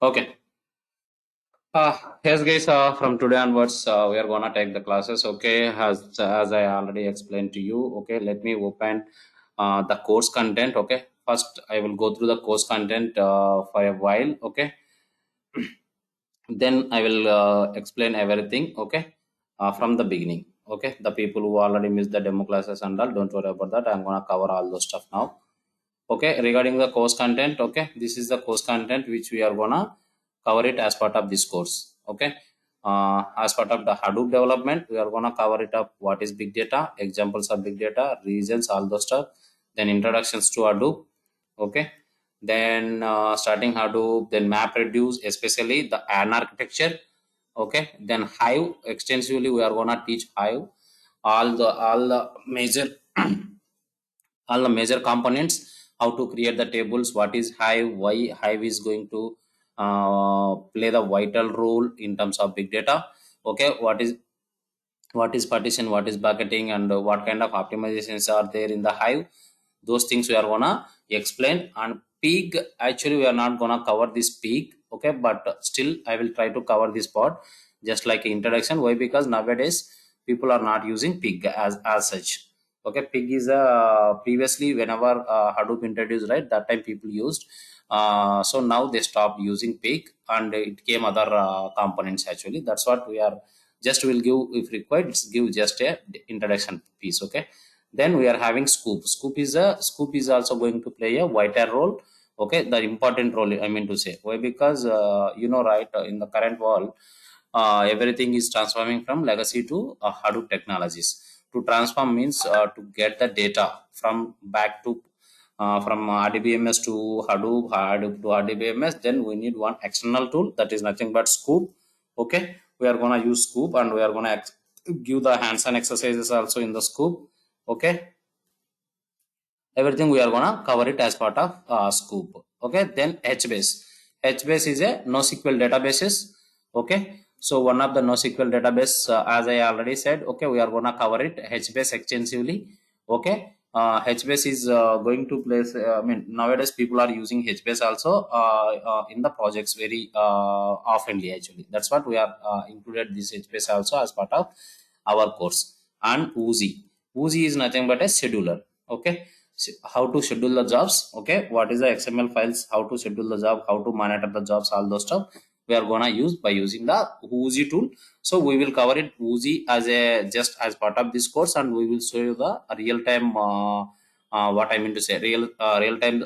Okay. Yes, guys. From today onwards, we are gonna take the classes. Okay, as I already explained to you. Okay, let me open the course content. Okay, first I will go through the course content for a while. Okay, then I will explain everything. Okay, from the beginning. Okay, the people who already missed the demo classes and all, don't worry about that. I'm gonna cover all those stuff now. Okay, regarding the course content, okay, this is the course content which we are gonna cover it as part of this course. Okay, as part of the Hadoop development, we are gonna cover it up. What is big data, examples of big data, regions, all those stuff, then introductions to Hadoop. Okay, then starting Hadoop, then MapReduce, especially the AN architecture. Okay, then Hive extensively we are gonna teach Hive, all the major all the major components, how to create the tables, what is Hive, why Hive is going to play the vital role in terms of big data. Okay, what is partition, what is bucketing, and what kind of optimizations are there in the Hive. Those things we are gonna explain. And peak, actually we are not gonna cover this peak. Okay, but still I will try to cover this part just like introduction. Why? Because nowadays people are not using pig as such. Okay, pig is a previously whenever Hadoop introduced, right, that time people used. So now they stopped using pig and it came other components. Actually, that's what we are just will give if required. It's give just a introduction piece. Okay, then we are having scoop. Scoop is also going to play a vital role. Okay, the important role, I mean to say. Why? Because right, in the current world, everything is transforming from legacy to Hadoop technologies. To transform means to get the data from back to from RDBMS to Hadoop, Hadoop to RDBMS. Then we need one external tool that is nothing but Scoop. Okay, we are gonna use Scoop and we are gonna give the hands-on exercises also in the Scoop. Okay, everything we are gonna cover it as part of Scoop. Okay, then HBase. HBase is a NoSQL databases. Okay, so one of the NoSQL database, as I already said. Okay, we are gonna cover it HBase extensively. Okay, HBase is going to place, I mean, nowadays people are using HBase also in the projects very oftenly. Actually, that's what we are included this HBase also as part of our course. And Woozy is nothing but a scheduler. Okay, how to schedule the jobs. Okay, what is the XML files, how to schedule the job, how to monitor the jobs, all those stuff we are gonna use by using the Woozy tool. So we will cover it Woozy as a just as part of this course, and we will show you the real time what I mean to say, real time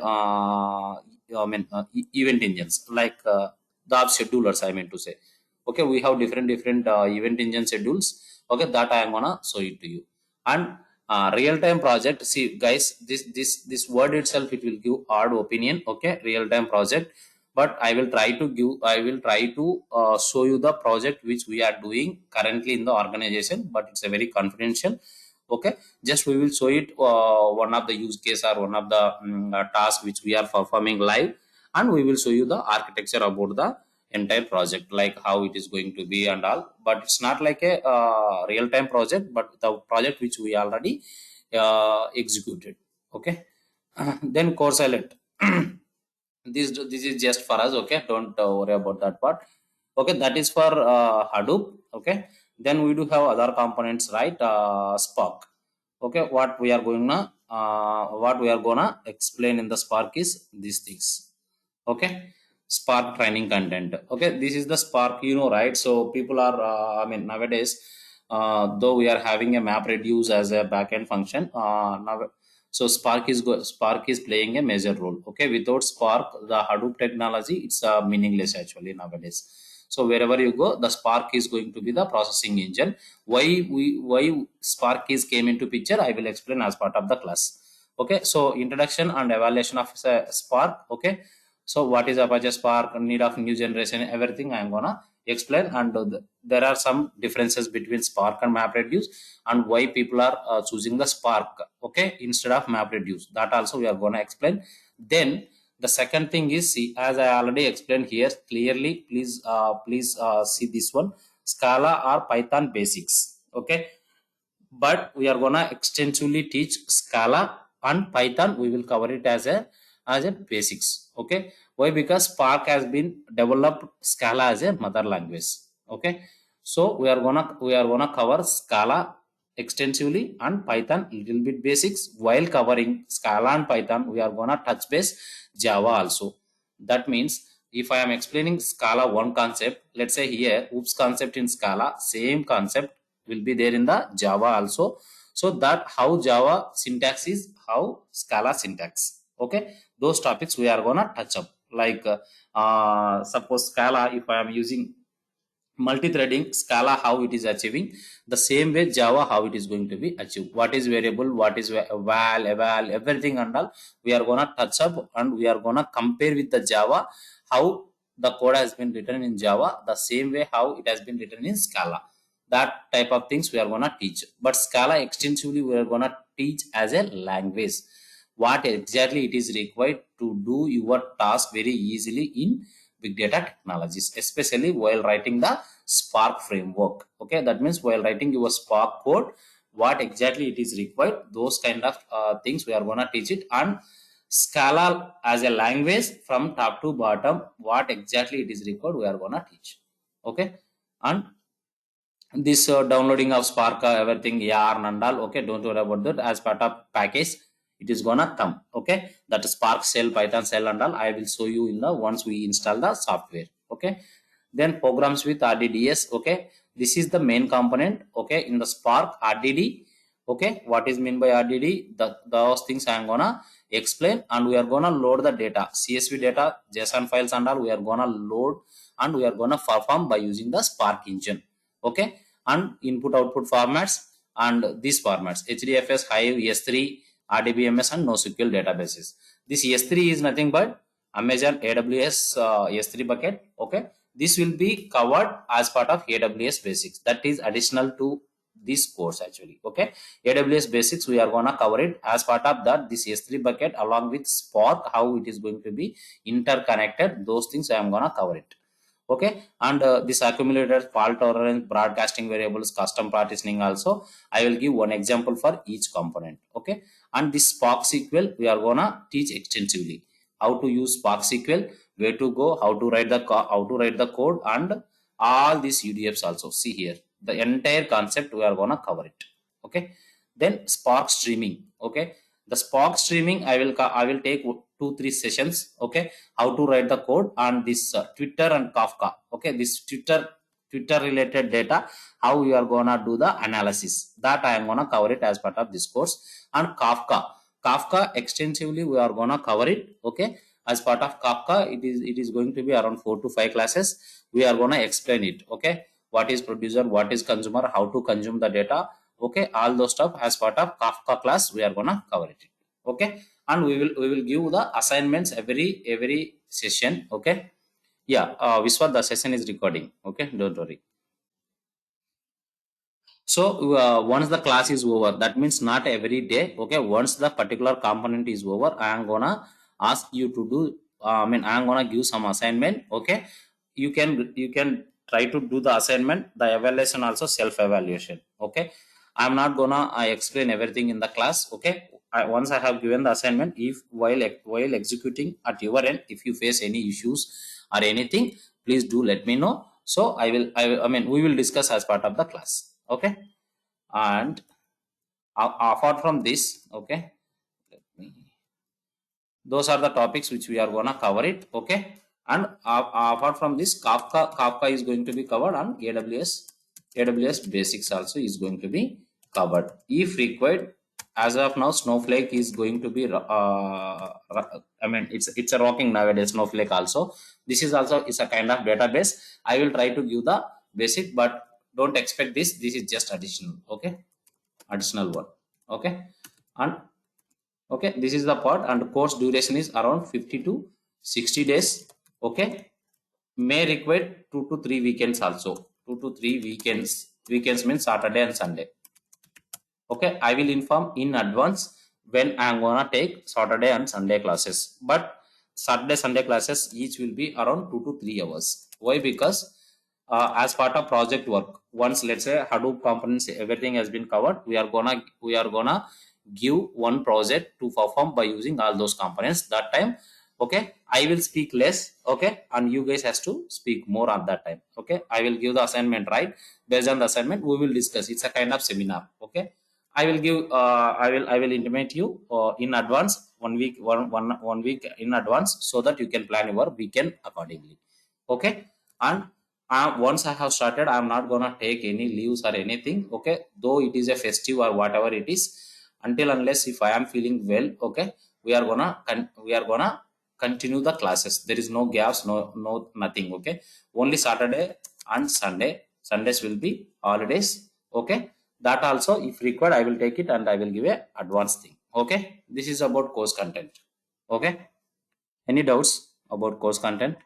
event engines, like the schedulers, I mean to say. Okay, we have different event engine schedules. Okay, that I am gonna show it to you. And real time project, see guys, this word itself, it will give hard opinion. Okay, real time project, but I will try to show you the project which we are doing currently in the organization, but it's a very confidential. Okay, just we will show it one of the use case or one of the task which we are performing live, and we will show you the architecture about the entire project, like how it is going to be and all. But it's not like a real time project, but the project which we already executed. Okay, then course select. This is just for us. Okay, don't worry about that part. Okay, that is for Hadoop. Okay, then we do have other components, right? Spark. Okay, what we are gonna explain in the Spark is these things. Okay, Spark training content. Okay, this is the Spark, right? So people are I mean, nowadays, though we are having a map reduce as a backend function now. So Spark is playing a major role. Okay, without Spark, the Hadoop technology, it's meaningless actually nowadays. So wherever you go, the Spark is going to be the processing engine. Why Spark is came into picture, I will explain as part of the class. Okay, so introduction and evaluation of Spark. Okay, so what is Apache Spark, need of new generation, everything I am gonna explain. And there are some differences between Spark and MapReduce, and why people are choosing the Spark, okay, instead of MapReduce. That also we are gonna explain. Then the second thing is, see, as I already explained here clearly, please see this one, Scala or Python basics. Okay, but we are gonna extensively teach Scala and Python. We will cover it as a as a basics. Okay, why? Because Spark has been developed Scala as a mother language. Okay, so we are gonna cover Scala extensively and Python little bit basics. While covering Scala and Python, we are gonna touch base Java also. That means if I am explaining Scala one concept, let's say here oops concept in Scala, same concept will be there in the Java also. So that how Java syntax is, how Scala syntax. Okay, those topics we are gonna touch up. Like suppose Scala, if I am using multi-threading, Scala how it is achieving, the same way Java how it is going to be achieved. What is variable, what is val, eval, everything and all we are gonna touch up, and we are gonna compare with the Java how the code has been written in Java, the same way how it has been written in Scala. That type of things we are gonna teach. But Scala extensively we are gonna teach as a language. What exactly it is required to do your task very easily in big data technologies, especially while writing the Spark framework. Okay, that means while writing your Spark code, what exactly it is required, those kind of things we are gonna teach it. And Scala as a language from top to bottom, what exactly it is required, we are gonna teach. Okay, and this downloading of Spark, everything, yarn and all. Okay, don't worry about that. As part of package, it is gonna come. Okay, that Spark shell, Python shell and all. I will show you in the once we install the software. Okay, then programs with RDDS. Okay, this is the main component. Okay, in the Spark RDD. Okay, what is mean by RDD? Those things I am gonna explain, and we are gonna load the data, CSV data, JSON files and all. We are gonna load, and we are gonna perform by using the Spark engine. Okay, and input output formats, and these formats HDFS, Hive, S3, RDBMS and NoSQL databases. This S3 is nothing but Amazon AWS S3 bucket. Okay, this will be covered as part of AWS basics, that is additional to this course actually. Okay, AWS basics we are gonna cover it as part of that. This S3 bucket along with Spark, how it is going to be interconnected, those things I am gonna cover it. Okay, and this accumulator, fault tolerance, broadcasting variables, custom partitioning also I will give one example for each component. Okay, and this Spark SQL we are gonna teach extensively, how to use Spark SQL, where to go, how to write the code, and all these UDFs also. See here, the entire concept we are gonna cover it. Okay, then Spark streaming. Okay, the Spark streaming I will take 2-3 sessions. Okay, how to write the code, and this Twitter and Kafka. Okay, this Twitter related data, how we are gonna do the analysis, that I am gonna cover it as part of this course. And Kafka extensively we are gonna cover it. Okay, as part of Kafka, it is going to be around 4 to 5 classes. We are gonna explain it. Okay, what is producer, what is consumer, how to consume the data. Okay, all those stuff as part of Kafka class we are gonna cover it. Okay, and we will give the assignments every session. Okay, yeah, Viswa, the session is recording. Okay, don't worry. So once the class is over, that means not every day. Okay, once the particular component is over, I am gonna ask you to do. I am gonna give some assignment. Okay, you can try to do the assignment. The evaluation also self evaluation. Okay, I am not gonna I explain everything in the class. Okay, once I have given the assignment, if while executing at your end, if you face any issues or anything, please do let me know. So I mean we will discuss as part of the class. Okay, and apart from this, okay, let me, those are the topics which we are gonna cover it. Okay, and apart from this, Kafka is going to be covered, and AWS basics also is going to be covered if required. As of now, Snowflake is going to be it's a rocking nowadays, Snowflake also. This is also is a kind of database. I will try to give the basic, but don't expect this is just additional. Okay, additional one. Okay, and okay, this is the part, and course duration is around 50 to 60 days. Okay, may require 2 to 3 weekends also. 2 to 3 weekends means Saturday and Sunday. Okay, I will inform in advance when I am gonna take Saturday and Sunday classes, but Saturday Sunday classes each will be around 2 to 3 hours. Why? Because as part of project work, once let's say Hadoop components everything has been covered, we are gonna give one project to perform by using all those components. That time, okay, I will speak less, okay, and you guys has to speak more at that time. Okay, I will give the assignment, right? Based on the assignment, we will discuss. It's a kind of seminar. Okay, I will give. I will intimate you in advance, 1 week, one week in advance, so that you can plan your weekend accordingly. Okay, and once I have started, I'm not gonna take any leaves or anything. Okay, though it is a festive or whatever it is, until unless if I am feeling well, okay, we are gonna continue the classes. There is no gaps, no nothing. Okay, only Saturday and Sunday. Sundays will be holidays. Okay, that also if required, I will take it and I will give a advanced thing. Okay, this is about course content. Okay, any doubts about course content?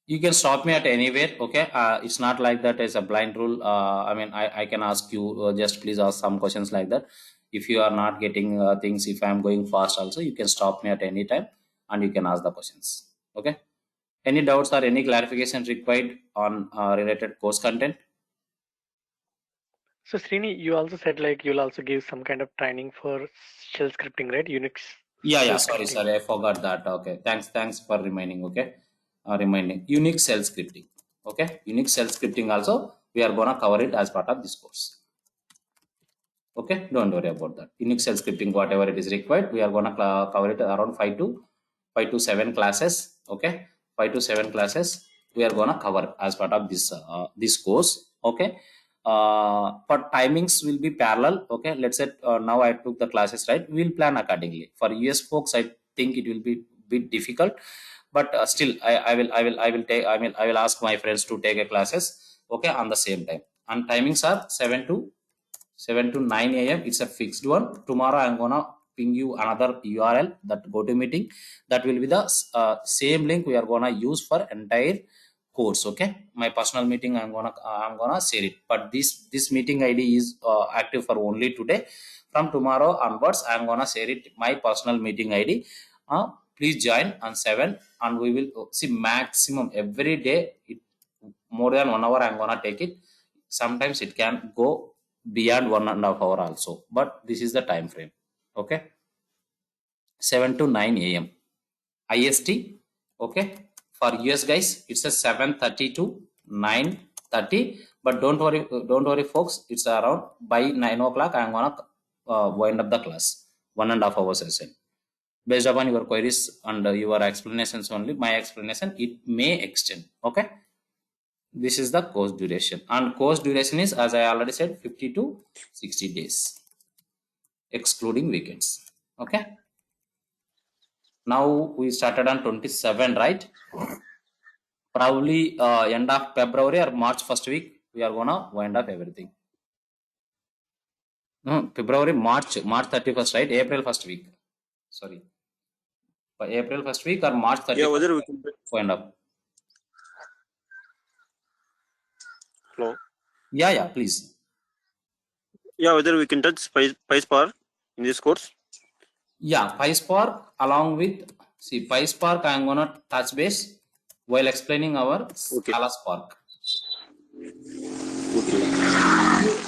You can stop me at anywhere. Okay, it's not like that as a blind rule. I mean, I can ask you, just please ask some questions like that. If you are not getting things, if I'm going fast also, you can stop me at any time and you can ask the questions. Okay, any doubts or any clarification required on related course content? So Srini, you also said like you'll also give some kind of training for shell scripting, right? Unix Yeah, shell sorry, scripting. I forgot that. Okay, thanks for reminding. Okay, reminding Unix shell scripting. Okay, Unix shell scripting also we are gonna cover it as part of this course. Okay, don't worry about that. Unix shell scripting, whatever it is required, we are gonna cover it around 5 to 7 classes. Okay, 5 to 7 classes we are gonna cover as part of this course. Okay, but timings will be parallel. Okay, let's say now I took the classes, right? We'll plan accordingly. For US folks, I think it will be bit difficult, but still I will ask my friends to take a classes. Okay, on the same time, and timings are 7 to 9 a.m. It's a fixed one. Tomorrow I'm gonna ping you another URL, that GoToMeeting. That will be the same link we are gonna use for entire course. Okay, my personal meeting I'm gonna share it, but this meeting ID is active for only today. From tomorrow onwards, I'm gonna share it my personal meeting ID. Please join on 7, and we will see maximum every day. More than 1 hour I'm gonna take it. Sometimes it can go beyond 1.5 hour also, but this is the time frame. Okay, 7 to 9 a.m. IST. Okay, for US guys it's a 7:30 to 9:30, but don't worry folks, it's around by 9 o'clock I'm gonna wind up the class. 1.5 hour session. Based upon your queries and your explanations only, my explanation it may extend. Okay, this is the course duration, and course duration is, as I already said, 50 to 60 days excluding weekends. Okay, now we started on 27, right? Probably end of February or March first week we are gonna wind up everything. No, February, March 31st, right? April first week, sorry, by April first week or March 31st. Yeah, whether we can wind up. hello. Yeah, please. Yeah, whether we can touch PySpark in this course. Yeah, PySpark along with, see, PySpark I'm gonna touch base while explaining our Scala Spark.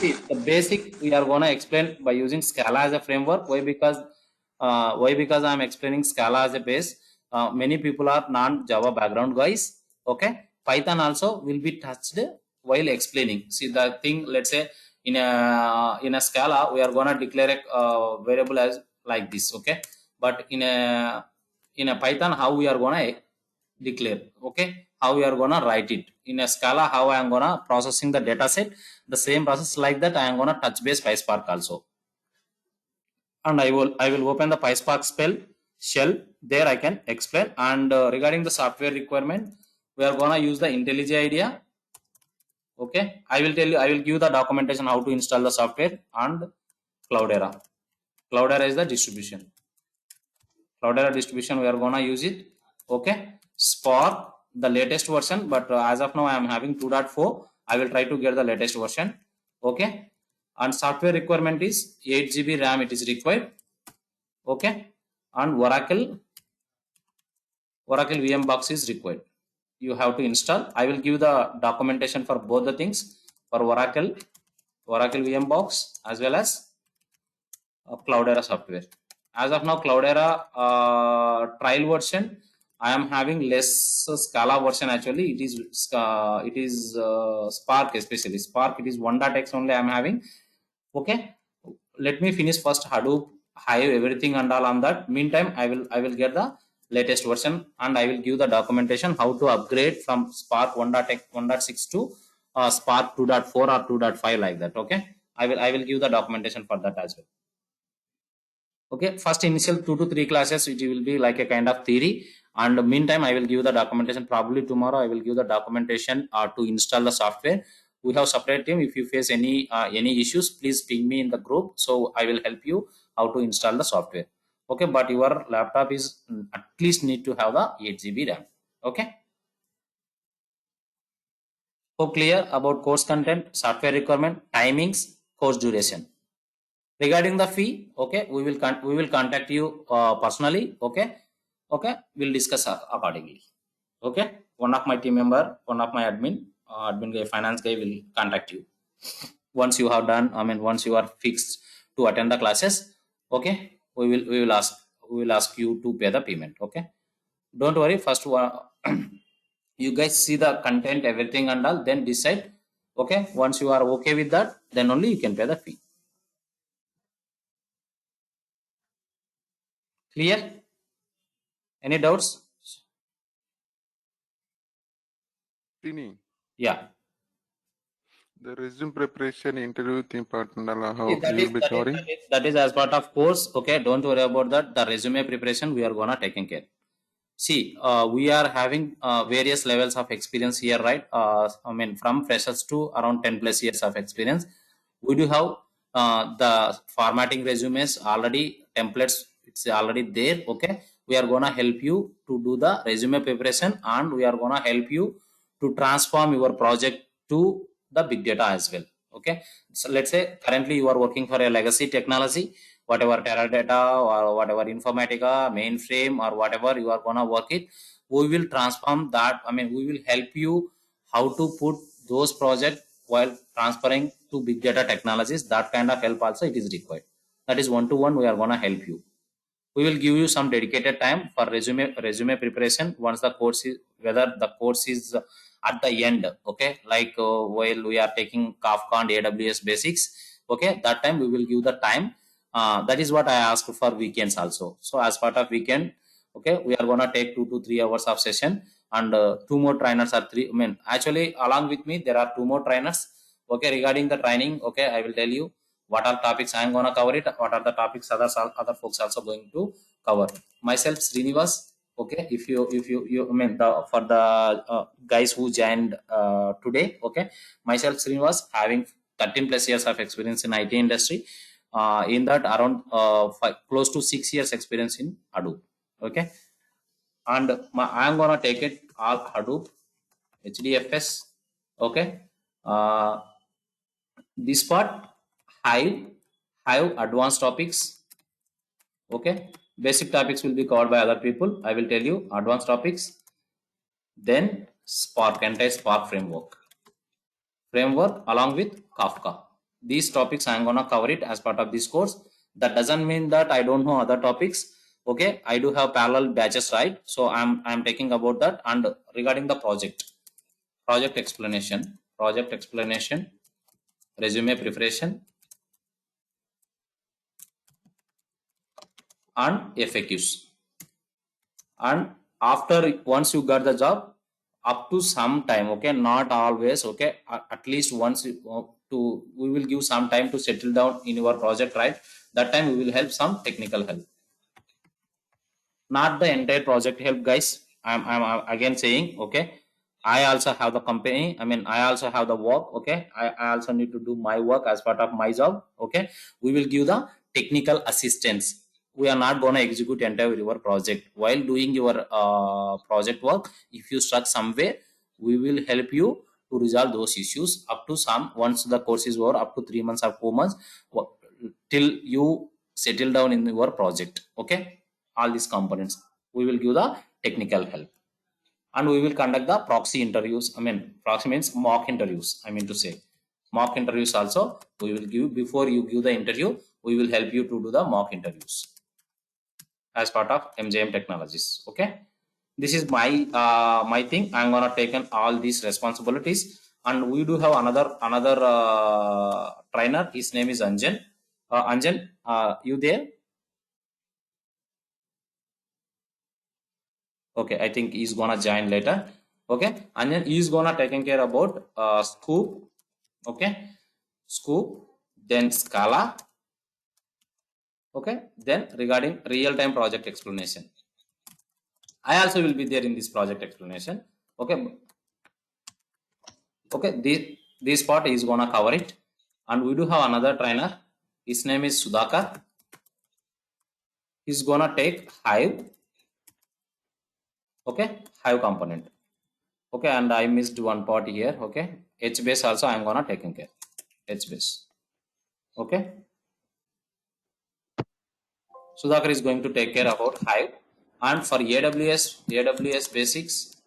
See, the basic we are gonna explain by using Scala as a framework. Why? Because I'm explaining Scala as a base. Many people are non-Java background guys. Okay, Python also will be touched while explaining. See the thing. Let's say in a Scala we are gonna declare a variable as like this. Okay, but in a Python, how we are gonna declare? Okay, how we are gonna write it in a Scala, how I am gonna processing the data set, the same process like that I am gonna touch base PySpark also. And I will open the PySpark shell. There I can explain. And regarding the software requirement, we are gonna use the IntelliJ IDEA. Okay, I will tell you, I will give the documentation how to install the software, and Cloudera. Cloudera is the distribution. Cloudera distribution we are gonna use it. Okay, Spark the latest version, but as of now I am having 2.4. I will try to get the latest version. Okay, and software requirement is 8 GB RAM it is required. Okay, and Oracle VM box is required. You have to install. I will give the documentation for both the things. for Oracle VMbox as well as Cloudera software. As of now, Cloudera trial version, I am having less Scala version. Actually, it is Spark, especially Spark. It is 1.x only I am having. Okay, let me finish first Hadoop, Hive, everything and all on that. Meantime, I will get the latest version and I will give the documentation how to upgrade from Spark 1.6 to Spark 2.4 or 2.5 like that. Okay, I will give the documentation for that as well. Okay, first initial 2 to 3 classes it will be like a kind of theory, and meantime I will give the documentation. Probably tomorrow I will give the documentation to install the software. We have separate team. If you face any issues, please ping me in the group, so I will help you how to install the software. Okay, but your laptop is at least need to have the 8 GB RAM. Okay, hope clear about course content, software requirement, timings, course duration. Regarding the fee, okay, we will contact you personally. Okay, we'll discuss accordingly. Okay, one of my team member, one of my admin guy, finance guy will contact you once you have done. Once you are fixed to attend the classes. Okay, we will ask you to pay the payment. Okay, don't worry. First, you guys see the content, everything and all, then decide. Okay, once you are okay with that, then only you can pay the fee. Clear? Any doubts? Tini, Yeah. the resume preparation interview thing important how See, you will be covering. that is as part of course. Okay, don't worry about that. The resume preparation we are gonna taking care. See, we are having various levels of experience here, right? From freshers to around 10 plus years of experience. We do have the formatting resumes already, templates, it's already there. Okay, we are gonna help you to do the resume preparation, and we are gonna help you to transform your project to the big data as well. Okay, so let's say currently you are working for a legacy technology, whatever Teradata or whatever Informatica, mainframe or whatever you are gonna work it, we will transform that. We will help you how to put those projects while transferring to big data technologies. That kind of help also it is required. That is one-to-one. We are gonna help you. We will give you some dedicated time for resume preparation once the course is, whether the course is at the end. Okay, like while we are taking Kafka and AWS basics. Okay, that time we will give the time. That is what I asked for weekends also. So as part of weekend, okay, we are gonna take 2 to 3 hours of session, and 2 more trainers are three. Actually, along with me there are 2 more trainers. Okay, regarding the training, okay, I will tell you what are topics I am gonna cover it. What are the topics other folks also going to cover. Myself, Srinivas. Okay, if you for the guys who joined today. Okay, myself Srinivas, having 13 plus years of experience in IT industry. In that around close to 6 years experience in Hadoop. Okay, and I am gonna take it all Hadoop, HDFS. Okay, this part Hive advanced topics. Okay, basic topics will be covered by other people. I will tell you advanced topics. Then Spark, entire Spark framework along with Kafka. These topics I am gonna cover it as part of this course. That doesn't mean that I don't know other topics. Okay, I do have parallel batches, right? So I'm taking about that. And regarding the project explanation, resume preparation, and FAQs. And after once you got the job, up to some time, okay, not always, okay, at least once we will give some time to settle down in your project, right? That time we will help some technical help, not the entire project help, guys. I'm again saying, okay, I also have the company. I also have the work. Okay, I also need to do my work as part of my job. Okay, we will give the technical assistance. We are not going to execute entire your project. While doing your project work, if you stuck somewhere, we will help you to resolve those issues up to some, once the course is over, up to 3 months or 4 months, till you settle down in your project. Okay, all these components we will give the technical help, and we will conduct the proxy interviews. Proxy means mock interviews, I mean to say. Mock interviews also we will give. Before you give the interview, we will help you to do the mock interviews as part of MJM Technologies. Okay, this is my my thing. I'm gonna take on all these responsibilities, and we do have another trainer. His name is Anjan. Anjan, you there? Okay, I think he's gonna join later. Okay, Anjan is gonna taking care about Scoop. Okay, Scoop, then Scala. Okay, then regarding real-time project explanation, I also will be there in this project explanation. Okay, okay, this part is gonna cover it, and we do have another trainer. His name is Sudhakar. He's gonna take Hive. Okay, Hive component. Okay, and I missed one part here. Okay, HBase also I'm gonna taking care. HBase. Okay, Sudhakar is going to take care about Hive, and for AWS basics,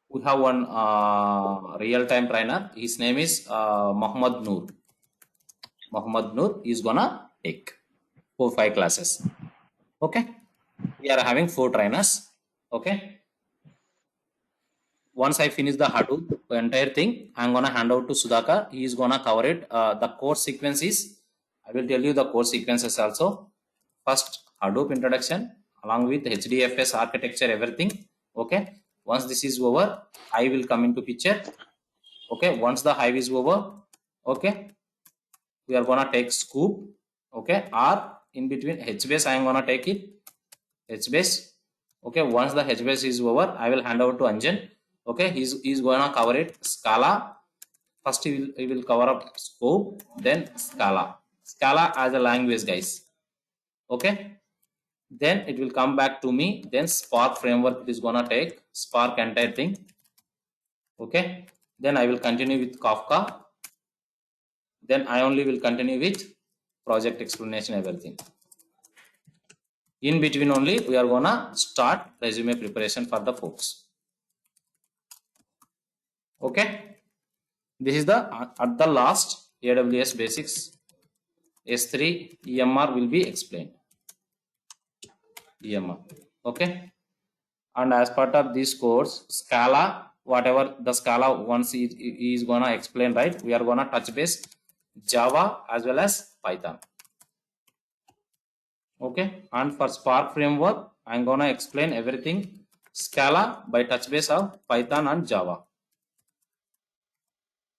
we have one real-time trainer. His name is Muhammad Noor. Muhammad Noor is gonna take 4-5 classes. Okay, we are having 4 trainers. Okay, once I finish the Hadoop entire thing, I'm gonna hand out to Sudhakar. He is gonna cover it. The course sequence is, I will tell you the course sequences also. First, Hadoop introduction along with HDFS architecture, everything. Okay, once this is over, I will come into picture. Okay, once the Hive is over, okay, we are gonna take Scoop. Okay, or in between HBase, I am gonna take it. HBase. Okay, once the HBase is over, I will hand over to Anjan. Okay, he's gonna cover it. Scala. First he will cover up Scope, then Scala. Scala as a language, guys. Okay, then it will come back to me. Then Spark framework it is gonna take Spark entire thing. Okay, then I will continue with Kafka. Then I only will continue with project explanation, everything. In between only we are gonna start resume preparation for the folks. Okay, this is the at the last AWS basics S3 EMR will be explained. EMR. Okay, and as part of this course, Scala, whatever the Scala once he is gonna explain, right? We are gonna touch base Java as well as Python. Okay, and for Spark framework, I'm gonna explain everything Scala by touch base of Python and Java.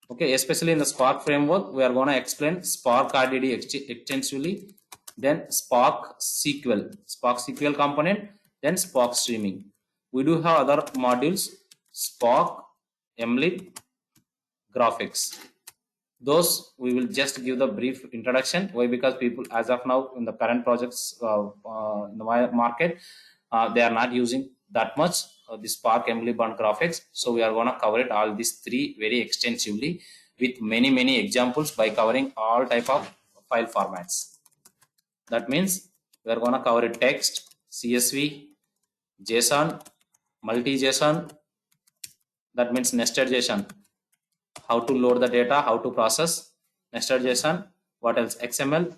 Okay, especially in the Spark framework, we are gonna explain Spark RDD extensively, then Spark SQL component, then Spark streaming. We do have other modules, Spark, MLib, graphics. Those we will just give the brief introduction. Why? Because people as of now in the current projects in the market, they are not using that much the Spark, MLib and graphics. So we are going to cover it all these 3 very extensively with many examples by covering all type of file formats. That means we are going to cover it text, CSV, JSON, multi-JSON. That means nested JSON. How to load the data, how to process, nested JSON, what else, XML,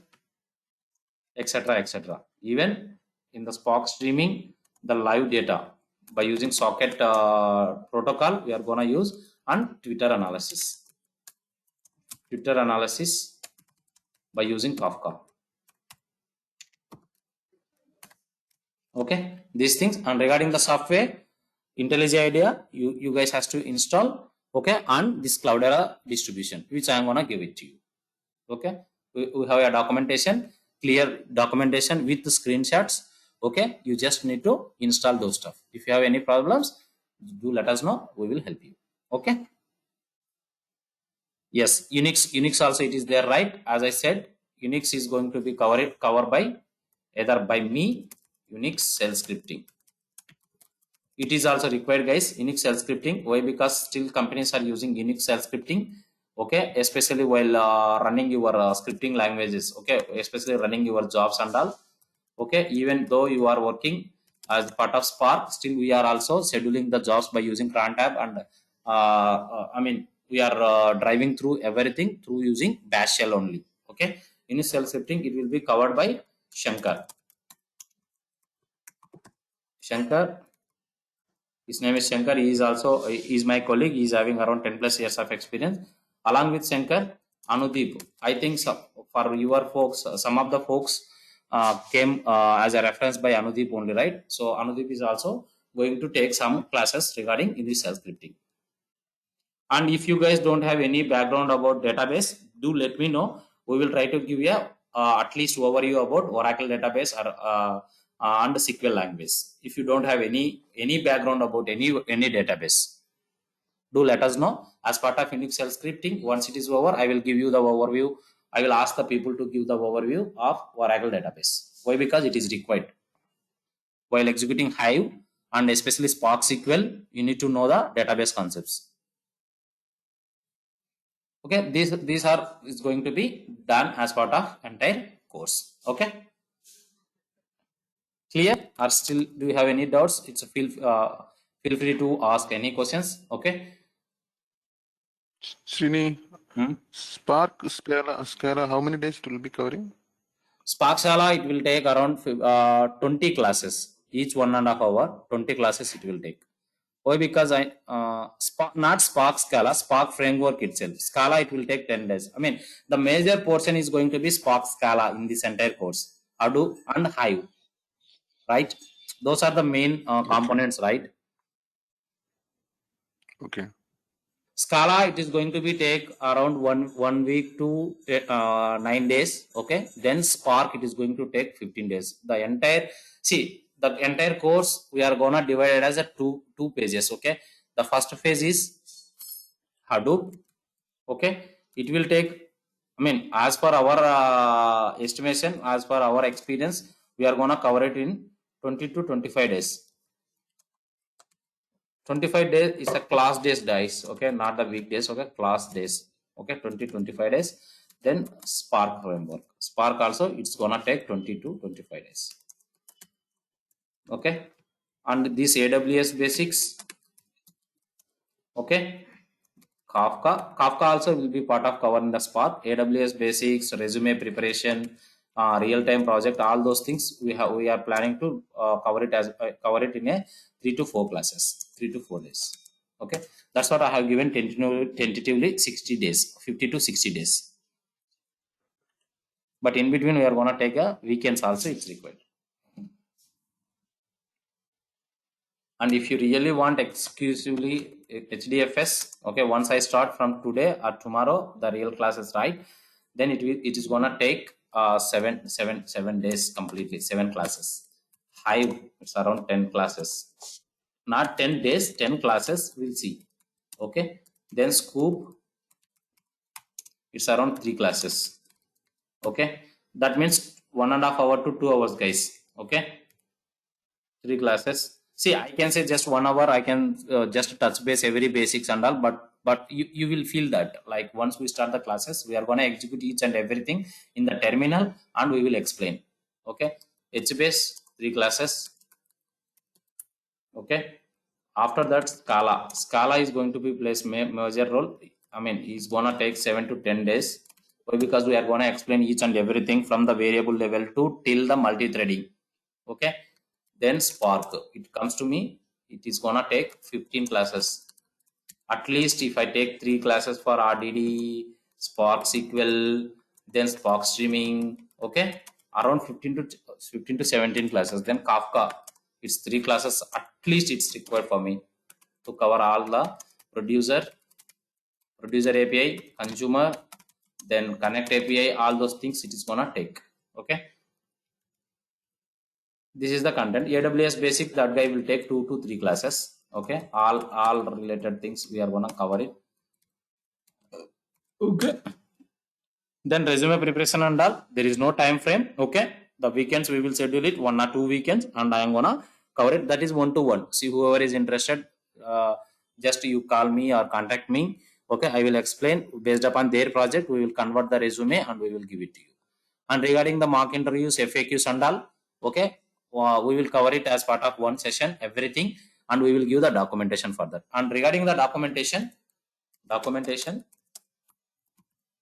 etc. Even in the Spark streaming, the live data by using socket protocol we are going to use, and Twitter analysis by using Kafka. Okay, these things. And regarding the software, IntelliJ IDEA, you guys has to install. Okay, and this Cloudera distribution, which I am gonna give it to you. Okay, we have a documentation, clear documentation with the screenshots. Okay, you just need to install those stuff. If you have any problems, do let us know. We will help you. Okay. Yes, Unix also it is there, right? As I said, Unix is going to be covered by either by me, Unix shell scripting. It is also required, guys, Unix shell scripting. Why? Because still companies are using Unix shell scripting. Okay, especially while running your scripting languages. Okay, especially running your jobs and all. Okay, even though you are working as part of Spark, still we are also scheduling the jobs by using cron tab and I mean we are driving through everything through using bash shell only. Okay, in shell scripting it will be covered by Shankar. His name is Shankar. He is my colleague. He is having around 10 plus years of experience. Along with Shankar, Anudeep. I think for your folks, some of the folks came as a reference by Anudeep only, right? So Anudeep is also going to take some classes regarding English shell scripting. And if you guys don't have any background about database, do let me know. We will try to give you at least overview about Oracle database or and SQL language. If you don't have any background about any database, do let us know. As part of Unix shell scripting, once it is over, I will give you the overview. I will ask the people to give the overview of Oracle database. Why? Because it is required. While executing Hive and especially Spark SQL, you need to know the database concepts. Okay, these is going to be done as part of entire course. Okay, clear? Or still do you have any doubts? It's feel free to ask any questions. Okay, Srini, Spark Scala, how many days it will be covering? Spark Scala, it will take around 20 classes, each 1.5 hours. 20 classes it will take. Why? Because not Spark Scala, Spark framework itself. Scala, it will take 10 days. I mean, the major portion is going to be Spark Scala in this entire course. Hadoop and Hive, right? Those are the main components, right? Okay. Scala, it is going to be take around one week to 9 days. Okay, then Spark, it is going to take 15 days. The entire course we are gonna divide it as a two pages. Okay, the first phase is Hadoop. Okay, it will take, I mean, as per our estimation, as per our experience, we are gonna cover it in 20 to 25 days. 25 days is a class days dice. Okay, not the weekdays. Okay, class days. Okay, 25 days. Then Spark framework. Spark also, it's gonna take 20 to 25 days. Okay, and this AWS basics. Okay, Kafka also will be part of covering the Spark. AWS basics, resume preparation, real-time project, all those things we are planning to cover it in a 3 to 4 classes, 3 to 4 days. Okay, that's what I have given tentatively 60 days, 50 to 60 days. But in between we are going to take a weekends also, it's required. And if you really want exclusively HDFS, okay, once I start from today or tomorrow the real classes, right, then it is gonna take 7 days completely, 7 classes. Hive, it's around 10 classes, not 10 days, 10 classes, we'll see. Okay, then Scoop, it's around 3 classes. Okay, that means 1.5 hours to 2 hours, guys. Okay, 3 classes. See, I can say just 1 hour, I can just touch base every basics and all, but you will feel that like once we start the classes, we are going to execute each and everything in the terminal and we will explain. Okay, HBase 3 classes. Okay, after that Scala is going to be plays major role. I mean, it's gonna take 7 to 10 days. Why? Because we are going to explain each and everything from the variable level to till the multi-threading. Okay, then Spark, it comes to me, it is gonna take 15 classes at least. If I take 3 classes for RDD, Spark SQL, then Spark streaming, okay, around 15 to 17 classes. Then Kafka, it's 3 classes at least, it's required for me to cover all the producer API, consumer, then connect API, all those things it is gonna take. Okay, this is the content. AWS basic, that guy will take 2 to 3 classes. Okay, all related things we are gonna cover it. Okay, then resume preparation and all, there is no time frame. Okay, the weekends we will schedule it 1 or 2 weekends and I am gonna cover it. That is 1-to-1. See, whoever is interested, just you call me or contact me. Okay, I will explain based upon their project. We will convert the resume and we will give it to you. And regarding the mock interviews, FAQs and all, okay, we will cover it as part of one session, everything, and we will give the documentation for that. And regarding the documentation, documentation.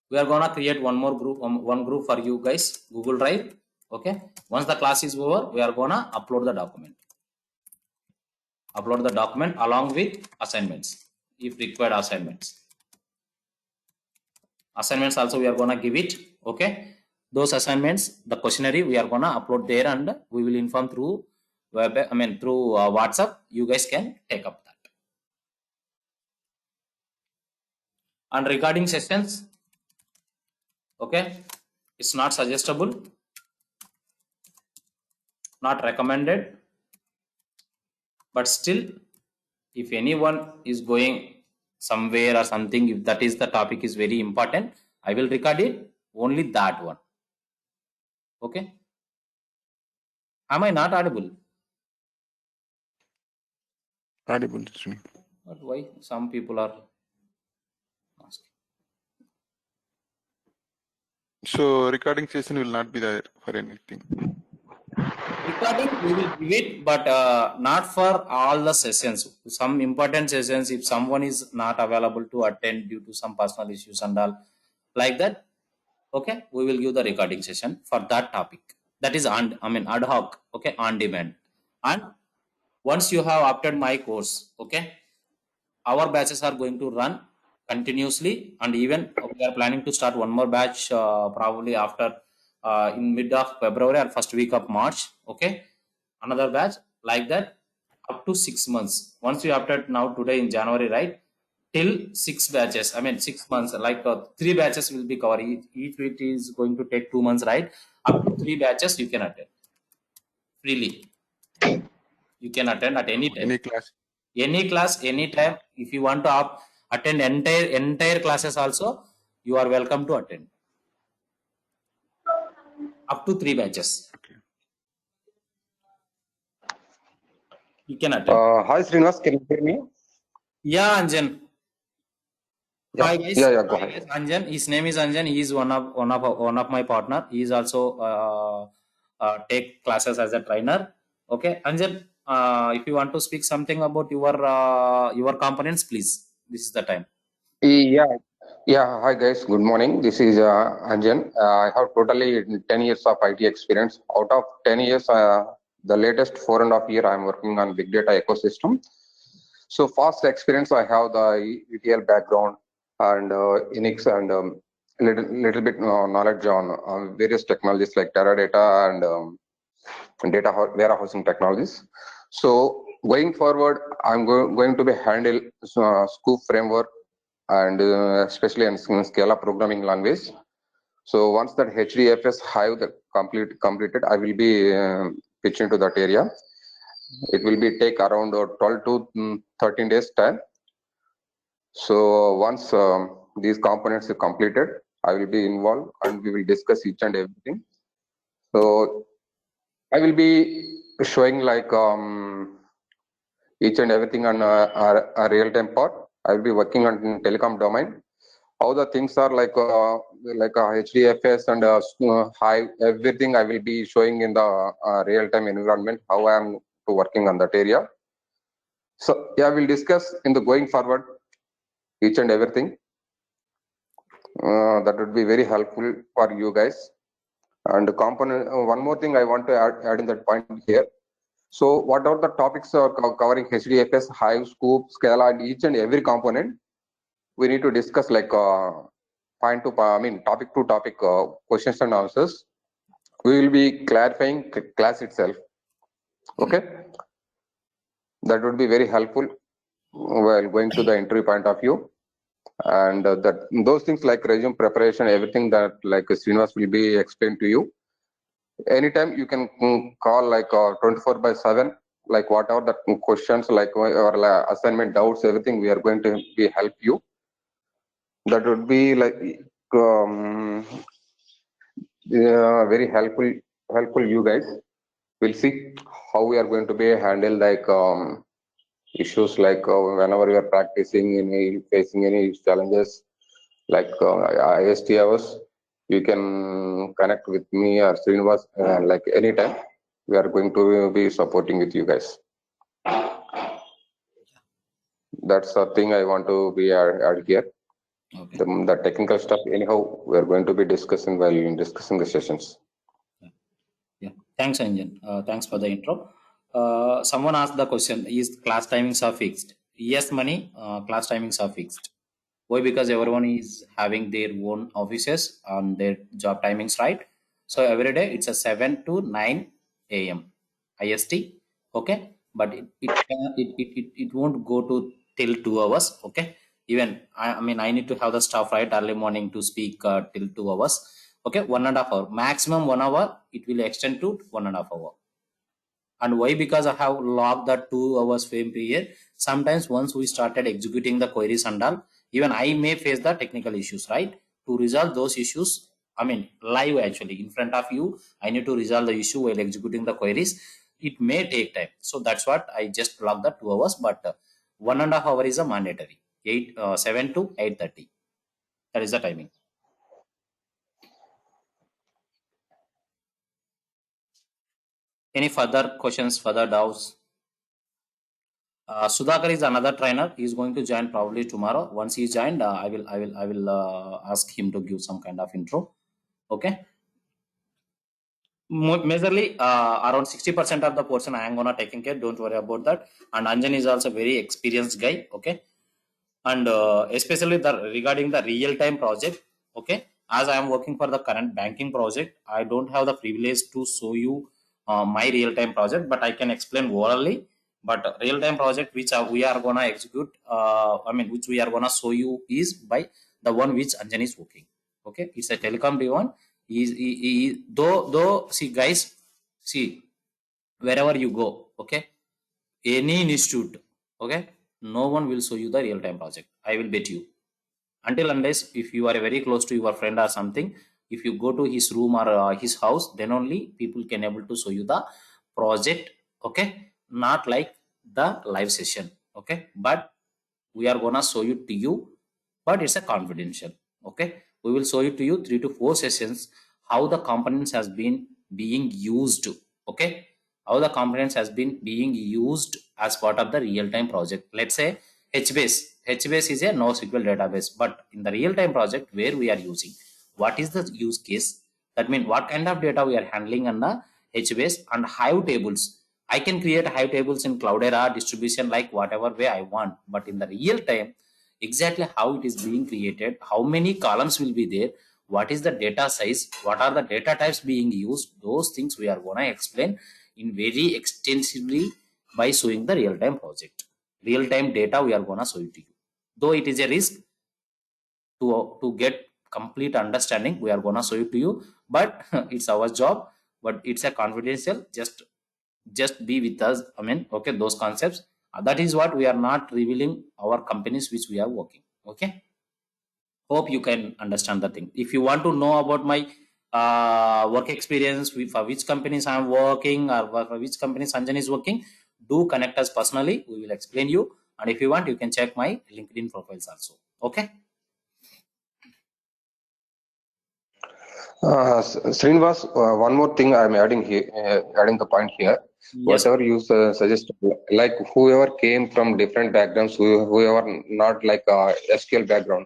We are gonna create one more group, one group for you guys, Google Drive. Okay. Once the class is over, we are gonna upload the document. Upload the document along with assignments, if required assignments. Assignments also we are gonna give it. Okay. Those assignments, the questionnaire we are gonna upload there, and we will inform through web. I mean through WhatsApp. You guys can take up that. And regarding sessions, okay, it's not suggestible, not recommended, but still, if anyone is going somewhere or something, if that is the topic is very important, I will record it, only that one. Okay. Am I not audible? Audible, Srini. But why some people are asking? So recording session will not be there for anything. Recording we will give it, but not for all the sessions. Some important sessions, if someone is not available to attend due to some personal issues and all like that, okay, we will give the recording session for that topic. That is ad hoc, okay, on demand. And once you have opted my course, okay, our batches are going to run continuously, and even we are planning to start one more batch probably after in mid of February or first week of March. Okay, another batch like that up to 6 months. Once we opted now today in January, right, till 6 batches. I mean 6 months. Like 3 batches will be covered. Each week is going to take 2 months, right? Up to 3 batches you can attend freely. You can attend at any time. Any class. Any class, anytime. If you want to attend entire classes also, you are welcome to attend. Up to 3 batches. Okay. You can attend. Hi Srinivas, can you hear me? Yeah, Anjan. Yeah. Hi guys. Yeah, go Hi, ahead. guys. Anjan. His name is Anjan. He is one of my partner. He is also take classes as a trainer. Okay, Anjan. If you want to speak something about your components, please. This is the time. Yeah. Hi guys, good morning. This is Anjan. I have totally 10 years of IT experience. Out of 10 years, the latest 4.5 years, I am working on big data ecosystem. So fast experience, I have the ETL background and Unix and little bit knowledge on various technologies like Teradata and data warehousing technologies. So going forward, I'm going to be handle Scoop framework and especially in Scala programming language. So once that HDFS Hive completed, I will be pitching to that area. It will be take around 12 to 13 days time. So once these components are completed, I will be involved and we will discuss each and everything. So I will be showing like each and everything on a real-time part. I will be working on telecom domain. How the things are like HDFS and Hive, everything I will be showing in the real-time environment, how I am working on that area. So yeah, we'll discuss in the going forward each and everything. That would be very helpful for you guys. And the component, one more thing I want to add in that point here. So whatever the topics are covering HDFS, Hive, Scoop, Scala, and each and every component, we need to discuss like topic to topic questions and answers. We will be clarifying class itself. Okay, that would be very helpful while going to the interview point of view. And that those things like resume preparation, everything that like Srinivas will be explained to you. Anytime you can call like 24/7, like whatever the questions like or assignment doubts, everything we are going to be help you. That would be like very helpful you guys. We'll see how we are going to be handle like issues like whenever we are practicing facing any challenges like IST hours. You can connect with me or Srinivas like anytime. We are going to be supporting with you guys. That's the thing I want to be add here. Okay. The technical stuff, anyhow, we are going to be discussing while discussing the sessions. Yeah. Thanks, Anjan. Thanks for the intro. Someone asked the question: is class timings are fixed? Yes, money. Class timings are fixed. Why? Because everyone is having their own offices and their job timings, right? So every day it's a 7 to 9 a.m. IST. Okay, but it won't go to till 2 hours. Okay, even I mean I need to have the staff right early morning to speak till 2 hours. Okay, 1.5 hour maximum 1 hour. It will extend to 1.5 hour. And why? Because I have logged the 2 hours frame period. Sometimes once we started executing the queries and all, even I may face the technical issues, right? To resolve those issues, I mean live actually in front of you, I need to resolve the issue while executing the queries. It may take time. So that's what I just logged the 2 hours, but 1.5 hour is a mandatory. 7 to 8:30. That is the timing. Any further questions, further doubts? Sudhakar is another trainer. He is going to join probably tomorrow. Once he joined, I will ask him to give some kind of intro. Okay. Majorly, around 60% of the portion I am gonna taking care. Don't worry about that. And Anjan is also very experienced guy. Okay. And especially the regarding the real time project. Okay. As I am working for the current banking project, I don't have the privilege to show you my real time project, but I can explain orally. But real time project which we are gonna execute, I mean which we are gonna show you is by the one which Anjan is working. Okay, it's a telecom one. Though see guys, see wherever you go, okay, any institute, okay, no one will show you the real time project. I will bet you. Until unless if you are very close to your friend or something, if you go to his room or his house, then only people can able to show you the project. Okay, not like the live session. Okay, but we are gonna show it to you, but it's a confidential. Okay, we will show it to you 3 to 4 sessions how the components has been being used. Okay, how the components has been being used as part of the real-time project. Let's say HBase is a NoSQL database, but in the real-time project where we are using, what is the use case? That means what kind of data we are handling on the HBase and Hive tables. I can create Hive tables in Cloudera distribution like whatever way I want, but in the real time, exactly how it is being created, how many columns will be there, what is the data size, what are the data types being used, those things we are going to explain in very extensively by showing the real-time project. Real-time data we are going to show it to you. Though it is a risk to get complete understanding, we are going to show it to you, but it's our job, but it's a confidential. Just be with us. I mean, okay, those concepts. That is what we are not revealing our companies which we are working. Okay. Hope you can understand the thing. If you want to know about my work experience, for which companies I am working or for which companies Sanjan is working, do connect us personally. We will explain you. And if you want, you can check my LinkedIn profiles also. Okay. Srinivas, one more thing I'm adding here, adding the point here. Yes. Whatever you suggest, like whoever came from different backgrounds, whoever not like SQL background,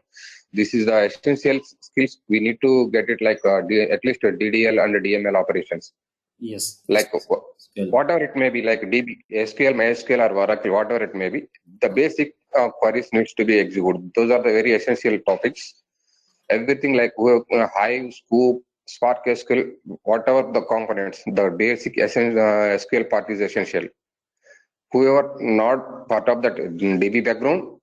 this is the essential skills we need to get it like at least a DDL and a DML operations. Yes. Like SQL. whatever it may be, like DB, SQL, MySQL, or Oracle, whatever it may be, the basic queries needs to be executed. Those are the very essential topics. Everything like Hive, Scoop, Spark SQL, whatever the components, the basic SQL part is essential. Whoever not part of that DB background,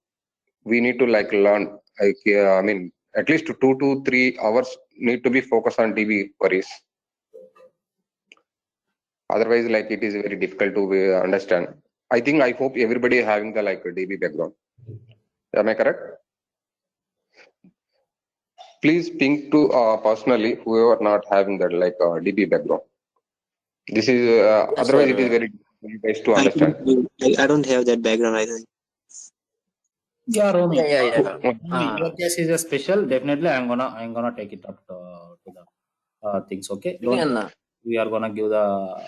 we need to like learn. Like, I mean, at least 2 to 3 hours need to be focused on DB queries. Otherwise, like it is very difficult to understand. I hope everybody having the like DB background. Am I correct? Please ping to personally whoever not having that like DB background. This is Yes, otherwise it is sir. very difficult for you guys to understand. I don't have that background, I think. Yeah, Romy. Yeah. Romy, your case is a special. Definitely, I'm gonna take it up to the things. Okay. Don't. We are gonna give the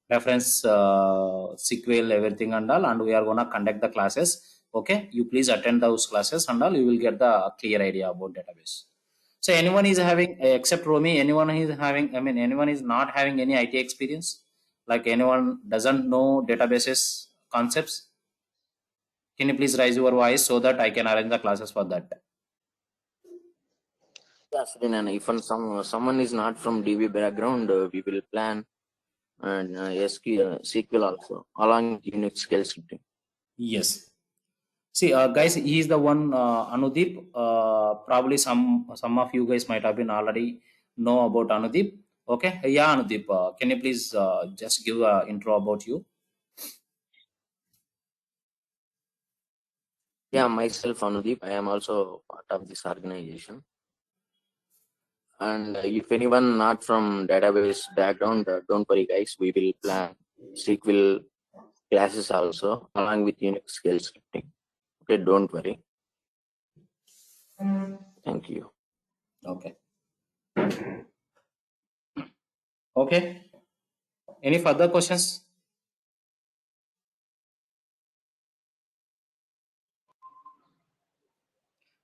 reference SQL everything and all, and we are gonna conduct the classes. Okay, you please attend those classes and all. You will get the clear idea about database. So anyone is having, except Romy, anyone is having, I mean, anyone is not having any IT experience? Like anyone doesn't know databases concepts? Can you please raise your voice so that I can arrange the classes for that? Yes, and if someone is not from DB background, we will plan and SQL also along with Unix scale scripting. Yes. See, guys, he is the one, Anudeep. Probably some of you guys might have been already know about Anudeep. Okay, yeah, Anudeep, can you please just give an intro about you? Yeah, myself Anudeep, I am also part of this organization. And if anyone not from database background, don't worry, guys. We will plan SQL classes also along with Unix scale scripting. Okay, don't worry. Thank you. Okay. Okay. Any further questions?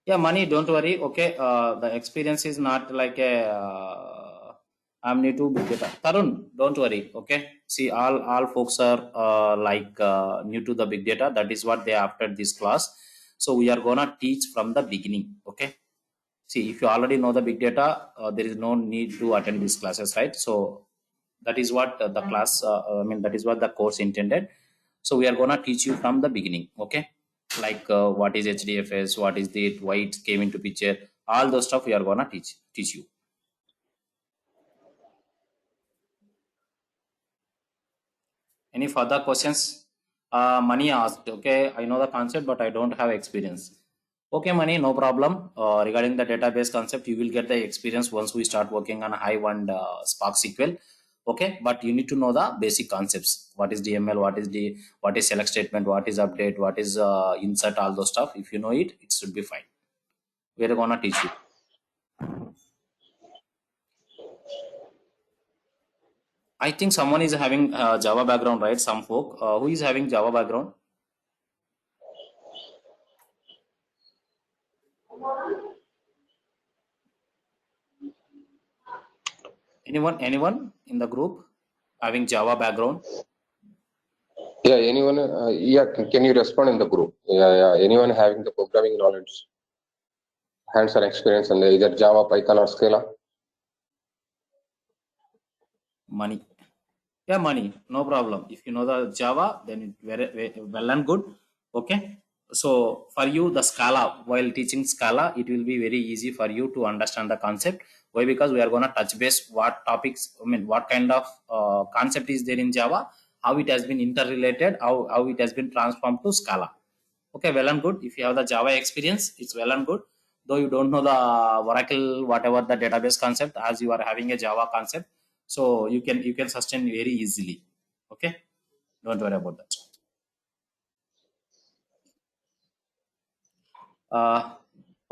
Yeah, money, don't worry. Okay, the experience is not like a I'm new to big data. Tarun, don't worry. Okay, see, all folks are new to the big data. That is what they after this class. So we are gonna teach from the beginning. Okay, see, if you already know the big data, there is no need to attend these classes, right? So that is what the class. I mean, that is what the course intended. So we are gonna teach you from the beginning. Okay, like what is HDFS, what is it, why it came into picture, all those stuff we are gonna teach you. Any further questions? Mani asked, okay, I know the concept, but I don't have experience. Okay, Mani, no problem. Regarding the database concept, you will get the experience once we start working on Hive and Spark SQL. Okay, but you need to know the basic concepts. What is DML? What is select statement? What is update? What is insert? All those stuff. If you know it, it should be fine. We are gonna teach you. I think someone is having Java background, right? Some folk. Who is having Java background? Anyone in the group having Java background? Yeah, anyone? Yeah, can you respond in the group? Yeah. Anyone having the programming knowledge, hands-on experience in either Java, Python, or Scala? Money. Yeah, money. No problem. If you know the Java, then it very well and good. Okay. So for you, the Scala, while teaching Scala, it will be very easy for you to understand the concept. Why? Because we are gonna touch base what topics. I mean, what kind of concept is there in Java? How it has been interrelated? How it has been transformed to Scala? Okay, well and good. If you have the Java experience, it's well and good. Though you don't know the Oracle, whatever the database concept, as you are having a Java concept, so you can sustain very easily. Okay, don't worry about that.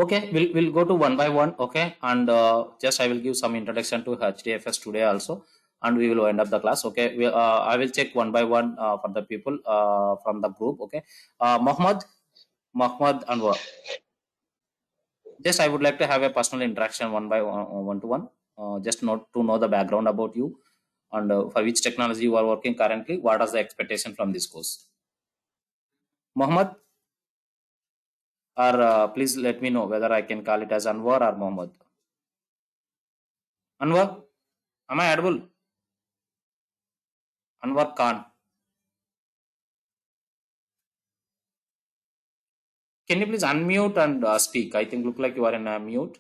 Okay, we'll go to one by one. Okay, and just I will give some introduction to HDFS today also, and we will end up the class. Okay, I will check one by one for the people from the group. Okay, Mohammed Anwar. Just I would like to have a personal interaction one by one to one. Just not to know the background about you and for which technology you are working currently. What is the expectation from this course? Mohammed, or please let me know whether I can call it as Anwar or Mohammed. Anwar, am I audible? Anwar Khan. Can you please unmute and speak? I think look like you are in a mute.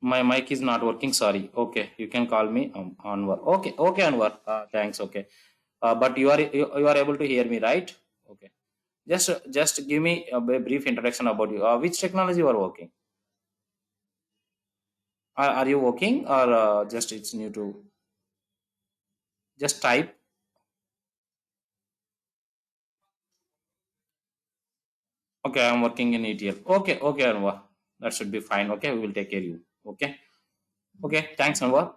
My mic is not working. Sorry. Okay, you can call me Anwar. Okay, Anwar. Thanks. Okay, but you are able to hear me, right? Okay. Just give me a brief introduction about you. Which technology you are working? Are you working or just it's new to? Just type. Okay, I'm working in ETL. Okay, Anwar. That should be fine. Okay, we will take care of you. Okay. Okay, thanks, Anwar.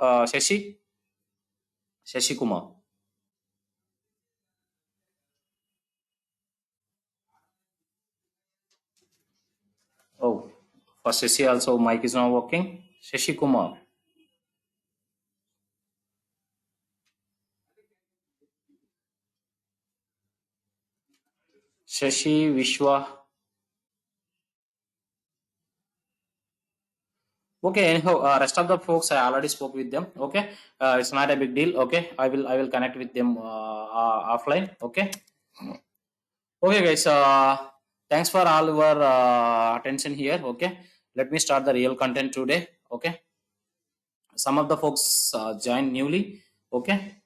Shashi Kumar. Oh, for Shashi also mic is not working. Shashi Kumar. Shashi Vishwa. Okay, anyhow, rest of the folks I already spoke with them. Okay, it's not a big deal. Okay, I will connect with them offline. Okay. Okay, guys. Thanks for all your attention here. Okay, let me start the real content today. Okay, some of the folks joined newly. Okay,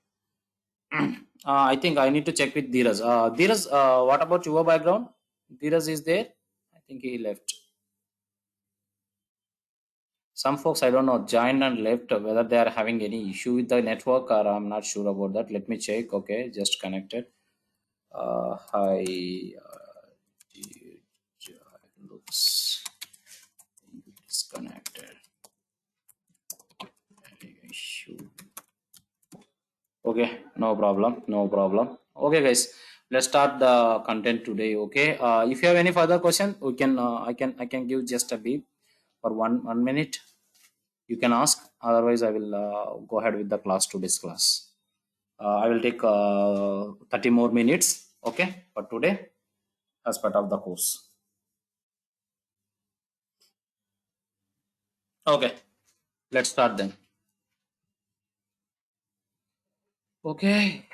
I think I need to check with Dheeraj. Dheeraj, what about your background? Dheeraj is there. I think he left. Some folks I don't know joined and left. Whether they are having any issue with the network or I'm not sure about that. Let me check. Okay, just connected. Hi. Looks disconnected. Issue. Okay, no problem. Okay, guys, let's start the content today. Okay, if you have any further question, we can I can give just a beep for one minute. You can ask. Otherwise, I will go ahead with the class today's class. I will take 30 more minutes. Okay, for today as part of the course. Okay, let's start then. Okay,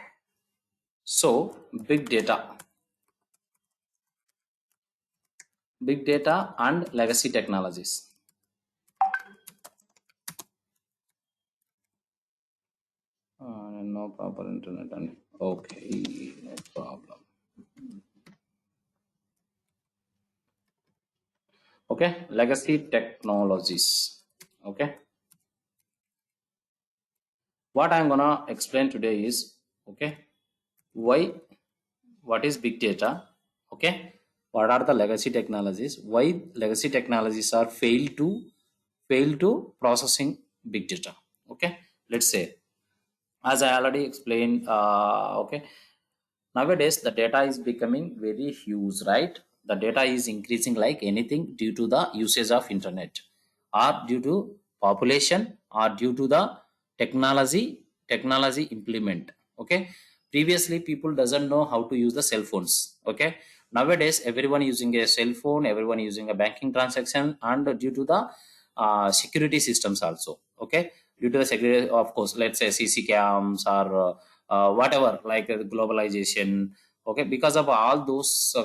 so big data and legacy technologies. No proper internet and okay, no problem. Okay, legacy technologies. Okay, what I'm gonna explain today is okay, what is big data? Okay, what are the legacy technologies? Why legacy technologies are fail to processing big data? Okay, let's say as I already explained. Okay, nowadays the data is becoming very huge, right? The data is increasing like anything due to the usage of internet or due to population or due to the technology implement. Okay, previously people doesn't know how to use the cell phones. Okay, nowadays everyone using a cell phone, everyone using a banking transaction, and due to the security systems also. Okay, due to the security, of course, let's say CC cams or whatever, like globalization. Okay, because of all those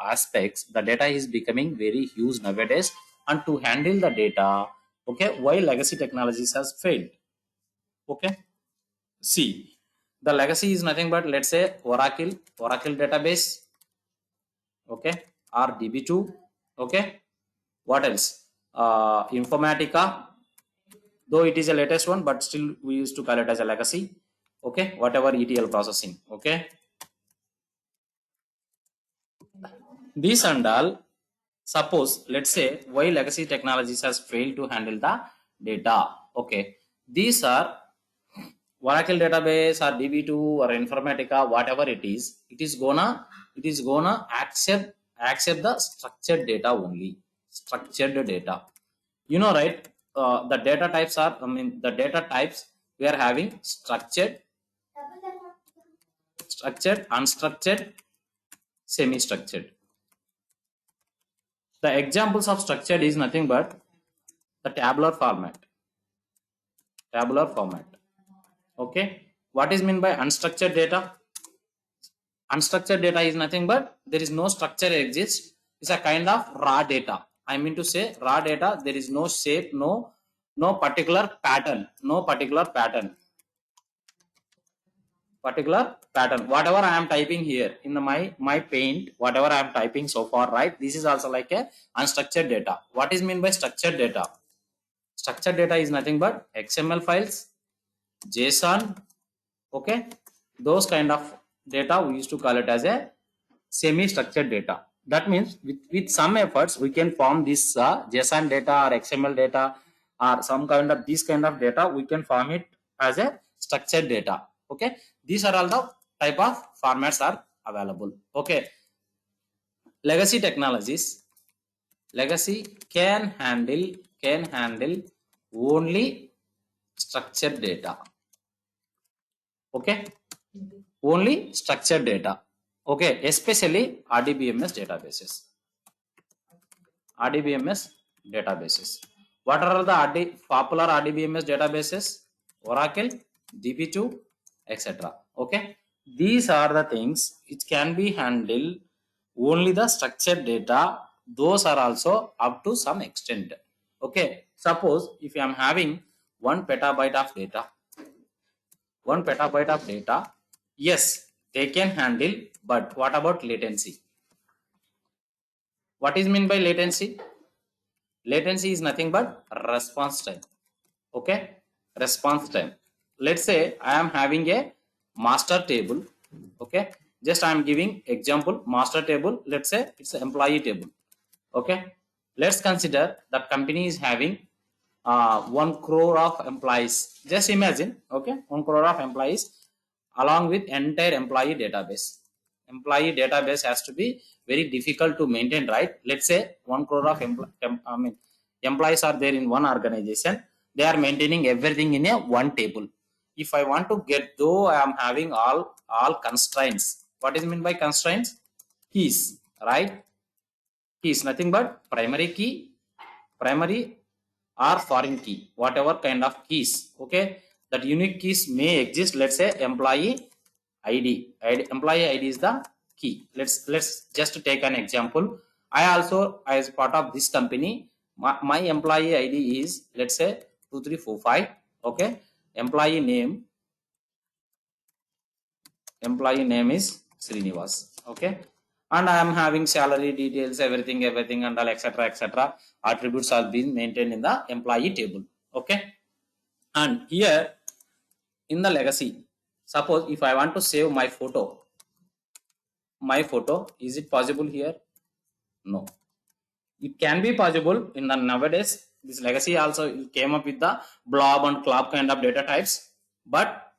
aspects, the data is becoming very huge nowadays, and to handle the data, okay, why legacy technologies has failed? Okay, see, the legacy is nothing but, let's say, Oracle database. Okay, or DB2. Okay, what else? Informatica, though it is a latest one, but still we used to call it as a legacy. Okay, whatever ETL processing. Okay, these and all, suppose, let's say, why legacy technologies has failed to handle the data. Okay, these are Oracle database or DB2 or Informatica, whatever it is gonna accept the structured data only. Structured data. You know, right? The data types are, the data types we are having: structured, unstructured, semi-structured. The examples of structured is nothing but the tabular format. Okay, what is meant by unstructured data? Unstructured data is nothing but there is no structure exists. It's a kind of raw data. I mean to say raw data. There is no shape, no particular pattern, Whatever I am typing here in the my paint, whatever I am typing so far, right? This is also like a unstructured data. What is meant by structured data? Structured data is nothing but XML files, JSON. Okay, those kind of data we used to call it as a semi-structured data. That means with some efforts we can form this JSON data or XML data or some kind of this kind of data, we can form it as a structured data. Okay, these are all the type of formats are available. Okay, legacy technologies. Legacy can handle only structured data. Okay, only structured data. Okay, especially RDBMS databases. RDBMS databases. What are the popular RDBMS databases? Oracle, DB2, etc. Okay, these are the things which can be handled only the structured data. Those are also up to some extent. Okay, suppose if I am having 1 petabyte of data, 1 petabyte of data, yes, they can handle, but what about latency? What is meant by latency? Latency is nothing but response time. Okay, response time. Let's say I am having a master table. Okay, just I am giving example master table. Let's say it's an employee table. Okay, let's consider that company is having 1 crore of employees. Just imagine, okay, 1 crore of employees along with entire employee database. Employee database has to be very difficult to maintain, right? Let's say 1 crore of employees are there in one organization. They are maintaining everything in a one table. If I want to get, though I am having all constraints. What is meant by constraints? Keys, right? Key is nothing but primary key, primary or foreign key, whatever kind of keys. Okay, that unique keys may exist. Let's say employee ID. Employee ID is the key. Let's just take an example. I also, as part of this company, my employee ID is, let's say, 2345. Okay, employee name is Srinivas. Okay, and I am having salary details, everything and all, etc. Attributes are being maintained in the employee table. Okay, and here in the legacy, suppose if I want to save my photo, is it possible here? No. It can be possible in the nowadays. This legacy also came up with the blob and club kind of data types, but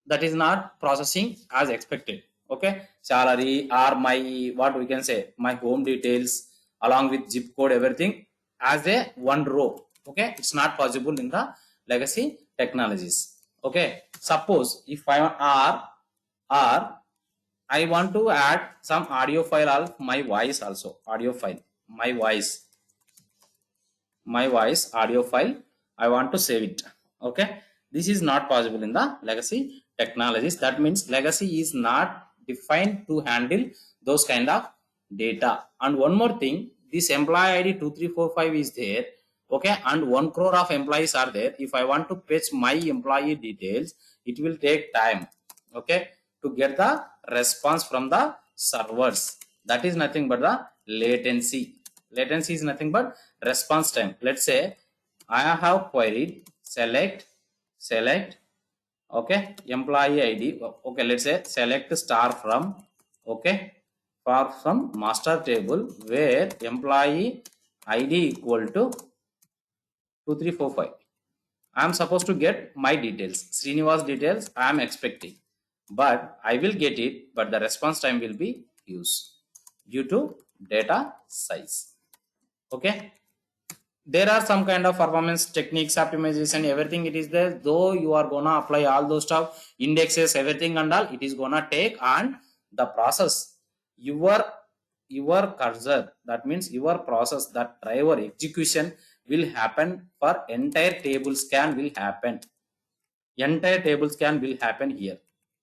that is not processing as expected. Okay, salary or my, what we can say, my home details along with zip code, everything as a one row. Okay, it's not possible in the legacy technologies. Okay, suppose if I want to add some audio file of my voice also, audio file, my voice audio file, I want to save it. Okay, this is not possible in the legacy technologies. That means legacy is not defined to handle those kind of data. And one more thing, this employee ID 2345 is there. Okay, and 1 crore of employees are there. If I want to fetch my employee details, it will take time. Okay, to get the response from the servers. That is nothing but the latency. Latency is nothing but response time. Let's say I have queried select okay, employee ID. Okay, let's say select star from, okay, for some master table where employee ID equal to 2345. I am supposed to get my details, Srinivas details I am expecting, but I will get it, but the response time will be huge due to data size. Okay, there are some kind of performance techniques, optimization, everything it is there. Though you are gonna apply all those stuff, indexes, everything and all, it is gonna take, and the process, your cursor, that means your process, that driver execution will happen for entire table scan will happen. Entire table scan will happen here.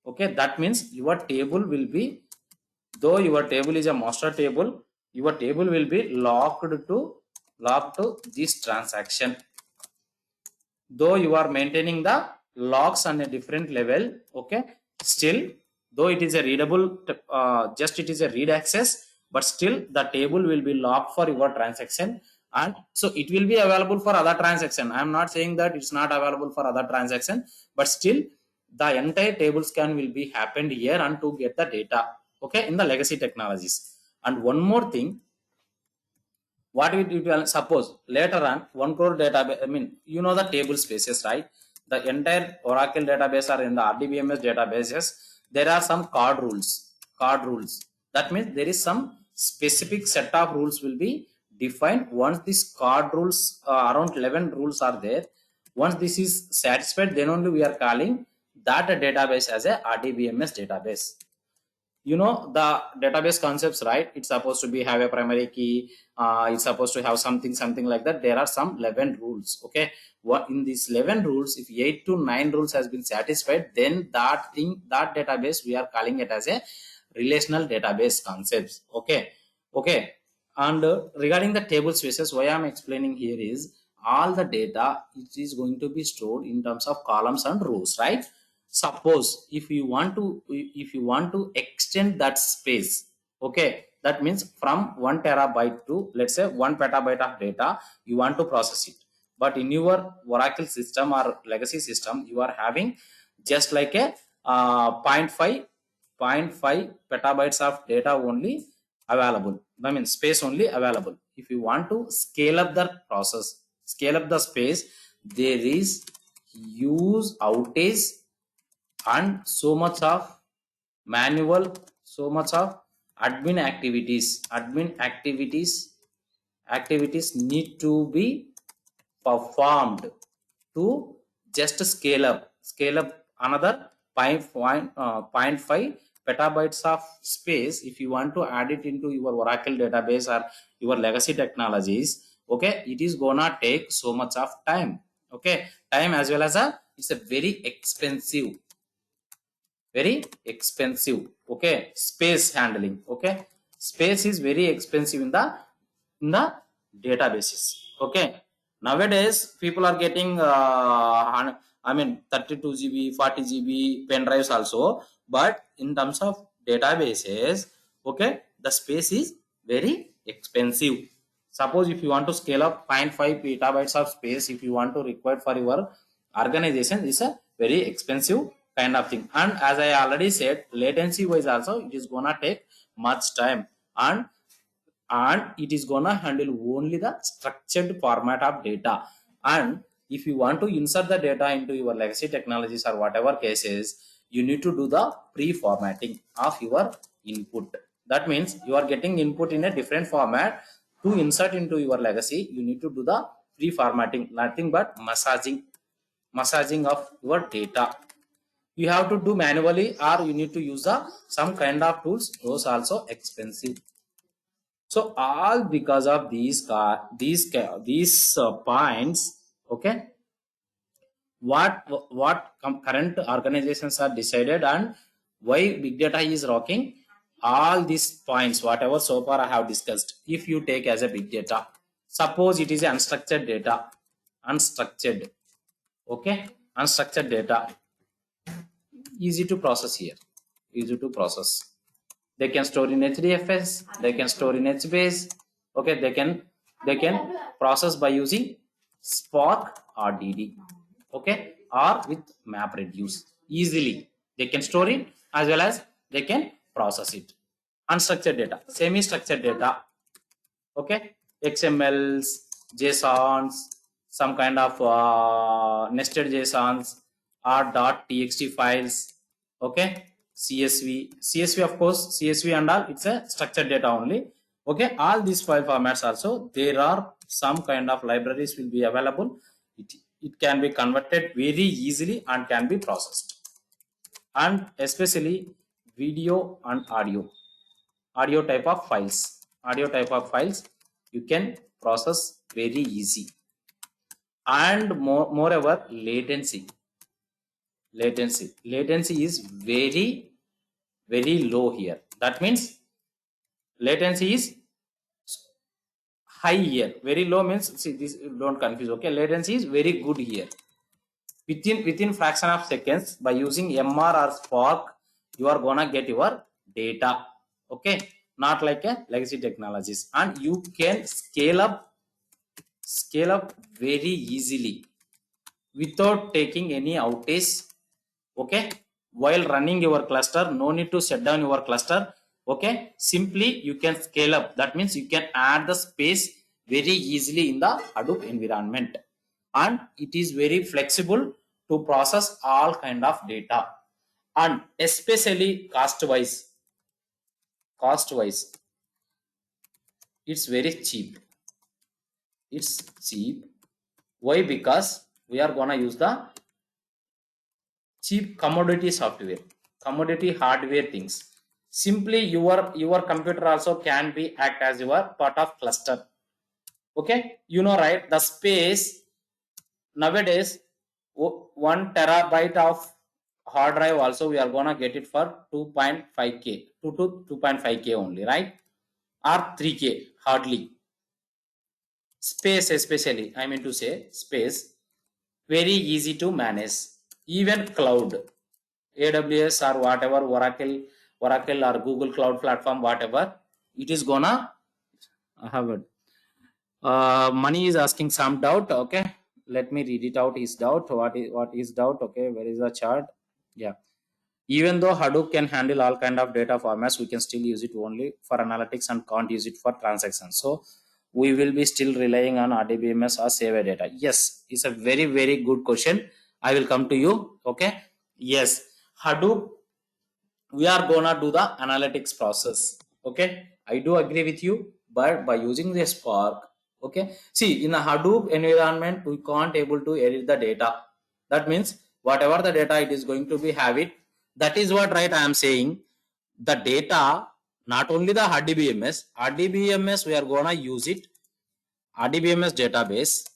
Okay, that means your table will be, though your table is a master table, your table will be locked to this transaction. Though you are maintaining the logs on a different level, okay, still though it is a readable, just it is a read access, but still the table will be locked for your transaction, and so it will be available for other transaction. I am not saying that it's not available for other transaction, but still the entire table scan will be happened here and to get the data. Okay, in the legacy technologies. And one more thing, what it will suppose later on 1 crore database. I mean, you know the table spaces, right? The entire Oracle database or in the RDBMS databases, there are some card rules. That means there is some specific set of rules will be defined. Once these card rules, around 11 rules are there. Once this is satisfied, then only we are calling that a database as a RDBMS database. You know the database concepts, right? It's supposed to be have a primary key, it's supposed to have something like that. There are some 11 rules. Okay, what in these 11 rules, if 8 to 9 rules has been satisfied, then that database we are calling it as a relational database concepts. Okay. And regarding the table spaces, why I'm explaining here is all the data it is going to be stored in terms of columns and rows, right? Suppose if you want to extend that space, okay, that means from 1 terabyte to, let's say, 1 petabyte of data you want to process it, but in your Oracle system or legacy system you are having just like a 0.5 petabytes of data only available. I mean space only available. If you want to scale up the process, scale up the space, there is huge outage and so much of manual, so much of admin activities need to be performed to just scale up another 0.5 petabytes of space. If you want to add it into your Oracle database or your legacy technologies, okay, it is gonna take so much of time. Okay, time as well as it's a very expensive, okay, space handling. Okay, space is very expensive in the databases. Okay, nowadays people are getting 32 GB 40 GB pen drives also, but in terms of databases, okay, the space is very expensive. Suppose if you want to scale up 0.5 petabytes of space, if you want to require for your organization, is a very expensive kind of thing. And as I already said, latency wise also it is gonna take much time, and it is gonna handle only the structured format of data. And if you want to insert the data into your legacy technologies or whatever cases, you need to do the pre-formatting of your input. That means you are getting input in a different format. To insert into your legacy, you need to do the pre-formatting, nothing but massaging of your data. You have to do manually, or you need to use some kind of tools. Those also expensive. So all because of these points, okay, what current organizations are decided and why big data is rocking. All these points, whatever so far I have discussed, if you take as a big data, suppose it is unstructured data, okay, unstructured data, easy to process here, they can store in HDFS, they can store in HBase. Okay, they can process by using Spark or DD. Okay, or with MapReduce. Easily they can store it as well as they can process it. Unstructured data, semi-structured data. Okay, XMLs, JSONs, some kind of nested JSONs or .txt files. Okay, CSV of course, CSV and all, it's a structured data only. Okay, all these file formats also, there are some kind of libraries will be available. It can be converted very easily and can be processed. And especially video and audio type of files, you can process very easy. And moreover, latency is very low here. That means latency is high here. Very low means, see, this don't confuse. Okay, latency is very good here. Within fraction of seconds, by using MR or Spark, you are gonna get your data. Okay, not like a legacy technologies, and you can scale up very easily without taking any outage. Okay, while running your cluster, no need to shut down your cluster. Okay, simply you can scale up. That means you can add the space very easily in the Hadoop environment, and it is very flexible to process all kind of data, and especially cost wise, it's very cheap. It's cheap. Why? Because we are gonna use the cheap commodity software, commodity hardware things. Simply your computer also can be act as your part of cluster. Okay, you know, right? The space nowadays, 1 terabyte of hard drive also we are gonna get it for 2.5k, 2 to 2.5k only, right? Or 3k hardly. Space especially, I mean to say space, very easy to manage. Even cloud, AWS or whatever, Oracle or Google Cloud Platform, whatever, it is gonna have it. Money is asking some doubt. Okay, let me read it out. His doubt. What is doubt? Okay, where is the chart? Yeah. Even though Hadoop can handle all kind of data formats, we can still use it only for analytics and can't use it for transactions. So we will be still relying on RDBMS or save data. Yes, it's a very, very good question. I will come to you. Okay. Yes, Hadoop, we are gonna do the analytics process. Okay, I do agree with you, but by using the Spark, okay, see, in a Hadoop environment, we can't able to edit the data. That means whatever the data it is going to be have it. That is what, right, I am saying. The data, not only the RDBMS we are gonna use it, RDBMS database.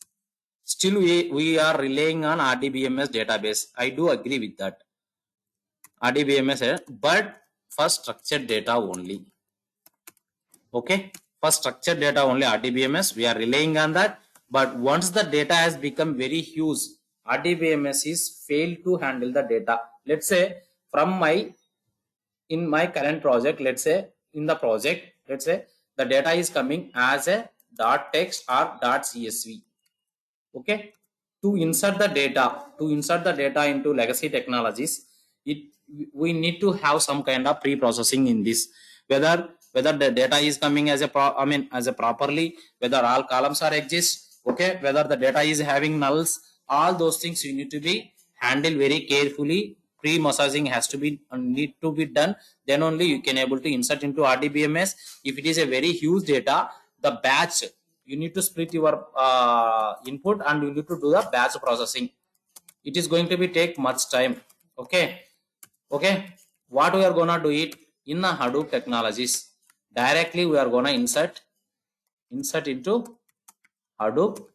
Still we are relying on RDBMS database. I do agree with that. RDBMS, but for structured data only. Okay, for structured data only RDBMS we are relying on that. But once the data has become very huge, RDBMS is failed to handle the data. Let's say from in my current project, let's say in the project, let's say the data is coming as a .text or .csv. Okay, to insert the data into legacy technologies, we need to have some kind of pre-processing in this, whether the data is coming as a properly, whether all columns are exist, okay, whether the data is having nulls, all those things you need to be handled very carefully. Pre-processing has to be need to be done, then only you can able to insert into RDBMS. If it is a very huge data, the batch, you need to split your input and you need to do the batch processing. It is going to be take much time. Okay, what we are gonna do it in the Hadoop technologies, directly we are gonna insert into Hadoop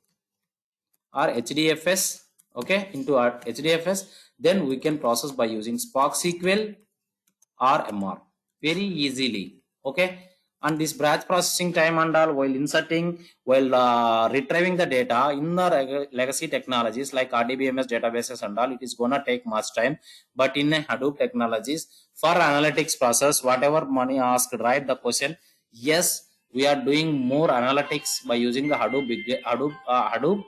or HDFS. Okay, into our HDFS, then we can process by using Spark SQL or MR very easily. Okay, and this batch processing time and all, while inserting, while retrieving the data in the legacy technologies like RDBMS databases and all, it is gonna take much time. But in a Hadoop technologies, for analytics process, whatever money asked, right, the question, yes, we are doing more analytics by using the Hadoop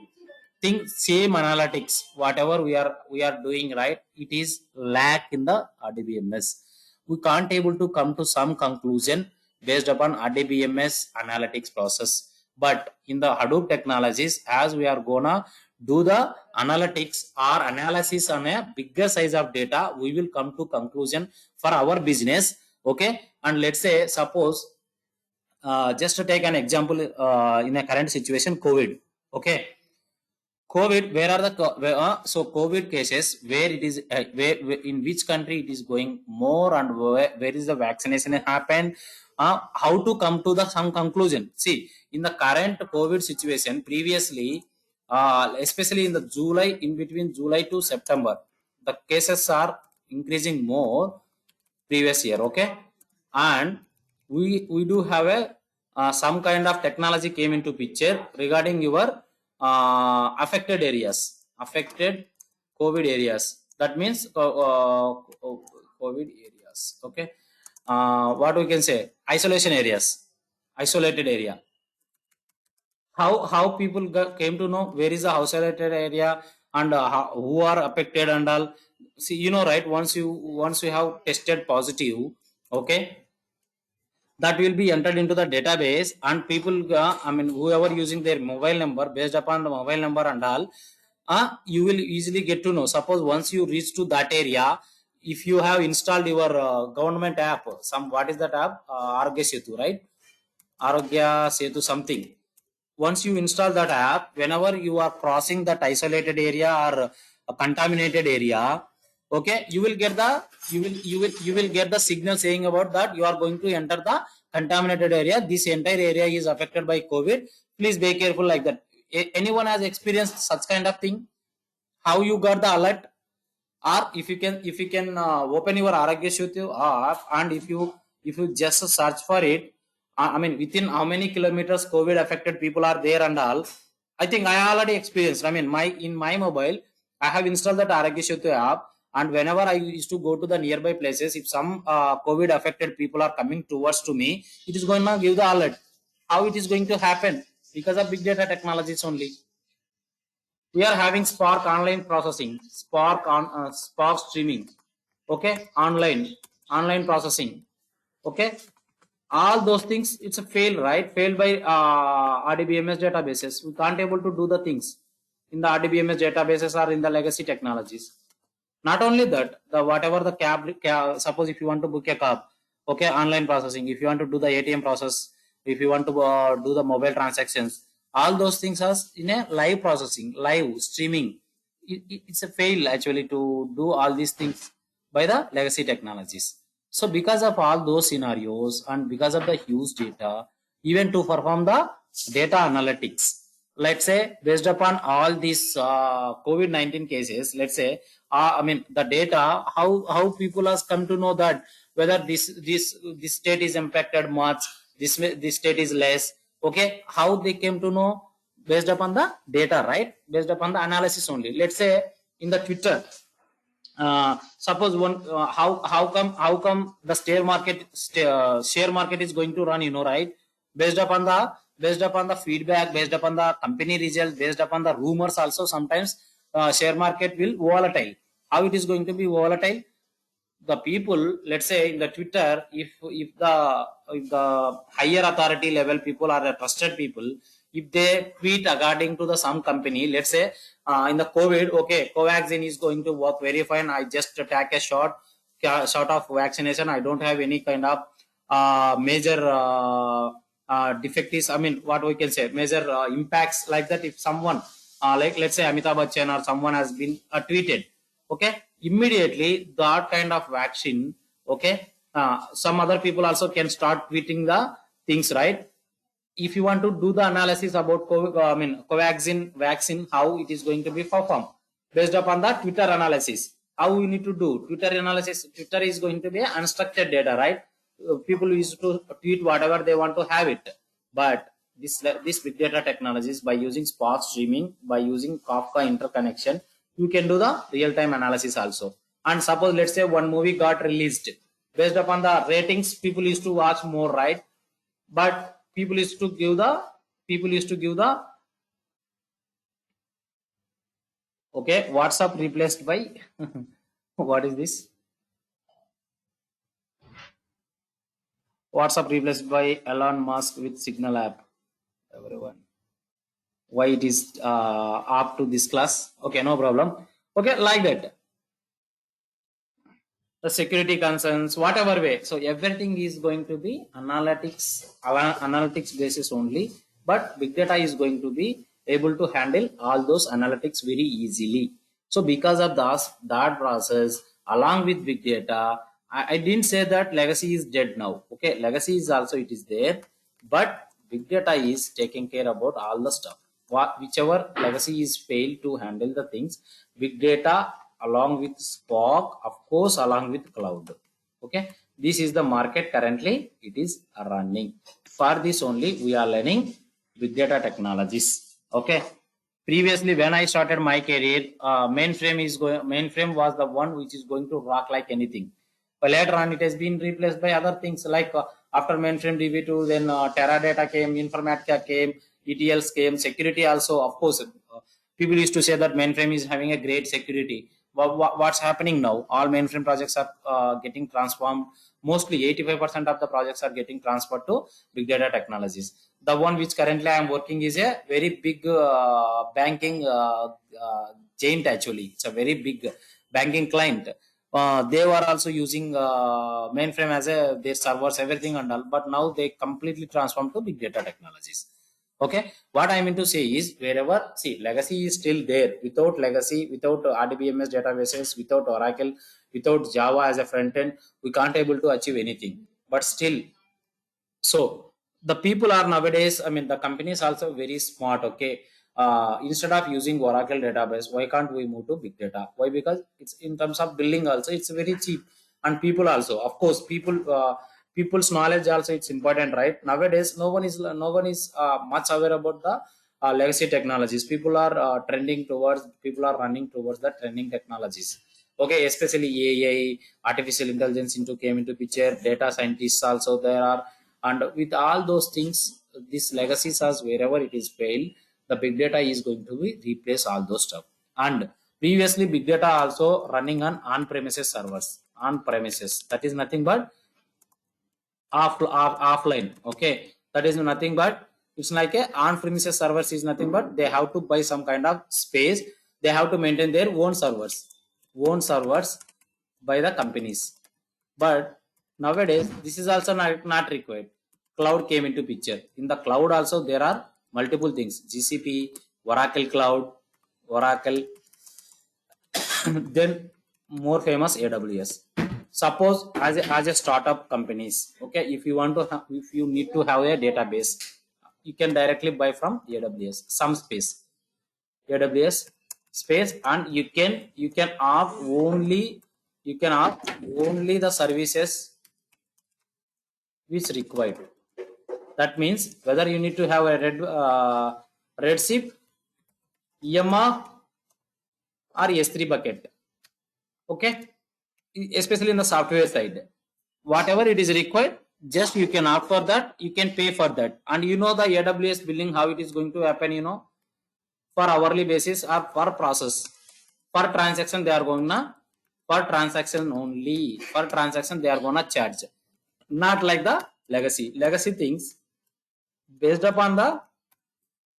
thing. Same analytics, whatever we are doing, right, it is lack in the RDBMS. We can't able to come to some conclusion based upon RDBMS analytics process. But in the Hadoop technologies, as we are gonna do the analytics or analysis on a bigger size of data, we will come to conclusion for our business. Okay, and let's say suppose just to take an example, in a current situation, COVID. Okay, COVID, where are the so COVID cases, where it is, where in which country it is going more, and where is the vaccination happened, how to come to the some conclusion. See, in the current COVID situation, previously, especially in the July, in between July to September, the cases are increasing more previous year. Okay, and we do have a some kind of technology came into picture regarding your affected COVID areas. That means COVID areas. Okay, what we can say, isolated area. How people came to know where is the isolated area, and who are affected and all. See, you know, right, once you have tested positive, okay, that will be entered into the database, and people, I mean, whoever using their mobile number, based upon the mobile number and all, you will easily get to know. Suppose once you reach to that area, if you have installed your government app, what is that app? Arogya Setu, right? Arogya Setu something. Once you install that app, whenever you are crossing that isolated area or a contaminated area, okay, you will get the signal saying about that you are going to enter the contaminated area. This entire area is affected by COVID. Please be careful, like that. Anyone has experienced such kind of thing? How you got the alert? Or if you can open your Arogya Setu app, and if you just search for it, I mean, within how many kilometers COVID affected people are there and all, I think I already experienced. I mean, in my mobile, I have installed that Arogya Setu app, and whenever I used to go to the nearby places, if some COVID affected people are coming towards to me, it is going to give the alert. How it is going to happen? Because of big data technologies only. We are having Spark online processing, Spark streaming, okay, online processing, okay. All those things, it's a fail, right? Failed by RDBMS databases. We can't able to do the things in the RDBMS databases or in the legacy technologies. Not only that, the whatever the cab, suppose if you want to book a cab, okay, online processing. If you want to do the ATM process, if you want to do the mobile transactions, all those things are in a live processing, live streaming. It's a fail actually to do all these things by the legacy technologies. So because of all those scenarios and because of the huge data, even to perform the data analytics, let's say based upon all these COVID-19 cases, let's say, I mean, the data, how people has come to know that whether this state is impacted much, this state is less, okay, how they came to know? Based upon the data, right? Based upon the analysis only. Let's say in the Twitter, suppose one, how come the share market is going to run, you know, right? Based upon the feedback, based upon the company results, based upon the rumors also, sometimes share market will volatile. How it is going to be volatile? The people, let's say in the Twitter, if the higher authority level people are the trusted people, if they tweet according to the some company, let's say in the COVID, okay, Covaxin is going to work very fine. I just take a shot of vaccination. I don't have any kind of major defects. I mean, what we can say, major impacts like that. If someone like, let's say Amitabh Bachchan or someone has been tweeted, okay, immediately that kind of vaccine, okay, some other people also can start tweeting the things, right? If you want to do the analysis about Covaxin vaccine, how it is going to be performed based upon the Twitter analysis, how we need to do Twitter analysis. Twitter is going to be unstructured data, right? People used to tweet whatever they want to have it, but this big data technologies, by using Spark streaming, by using Kafka interconnection, you can do the real-time analysis also. And suppose, let's say one movie got released, based upon the ratings, people used to watch more, right? But people used to give the okay, WhatsApp replaced by what is this? WhatsApp replaced by Elon Musk with Signal app. Everyone, why it is up to this class? Okay, no problem. Okay, like that. The security concerns, whatever way. So everything is going to be analytics basis only, but big data is going to be able to handle all those analytics very easily. So because of that process, along with big data, I didn't say that legacy is dead now. Okay, legacy is also, it is there, but big data is taking care about all the stuff. Whichever legacy is failed to handle the things, big data along with Spark, of course, along with cloud. Okay, this is the market currently it is running. For this only we are learning big data technologies. Okay, previously when I started my career, mainframe was the one which is going to rock like anything. But later on it has been replaced by other things, like after mainframe DB2, then Teradata came, Informatica came, ETLs came, security also, of course. People used to say that mainframe is having a great security. What's happening now? All mainframe projects are getting transformed Mostly 85% of the projects are getting transferred to big data technologies. The one which currently I am working is a very big banking giant. Actually, it's a very big banking client. They were also using mainframe as their servers, everything and all, but now they completely transformed to big data technologies. Okay, what I mean to say is, wherever, see, legacy is still there. Without legacy, without RDBMS databases, without Oracle, without Java as a front end, we can't able to achieve anything. But still, so the people are nowadays, I mean, the companies also very smart. Okay, instead of using Oracle database, why can't we move to big data? Why? Because it's in terms of billing also, it's very cheap. And people also, of course, people's knowledge also, it's important, right? Nowadays no one is much aware about the legacy technologies. People are people are running towards the trending technologies. Okay, especially AI, artificial intelligence came into picture. Data scientists also there are. And with all those things, this legacies as wherever it is failed, the big data is going to be replace all those stuff. And previously big data also running on premises servers, on premises, that is nothing but offline. Okay, that is nothing but, it's like a on premises servers is nothing but they have to buy some kind of space. They have to maintain their own servers by the companies. But nowadays this is also not required. Cloud came into picture. In the cloud also there are multiple things: GCP, Oracle Cloud, Oracle, then more famous AWS. Suppose as a startup companies, okay, if you want to if you need to have a database, you can directly buy from AWS some space, AWS space, and you can opt only the services which required. That means whether you need to have a Redshift, EMR, or S3 bucket. Okay, especially in the software side, whatever it is required, just you can opt for that, you can pay for that. And you know the AWS billing, how it is going to happen, you know, for hourly basis or for process. For transaction they are going to, for transaction only, for transaction they are going to charge. Not like the legacy things, based upon the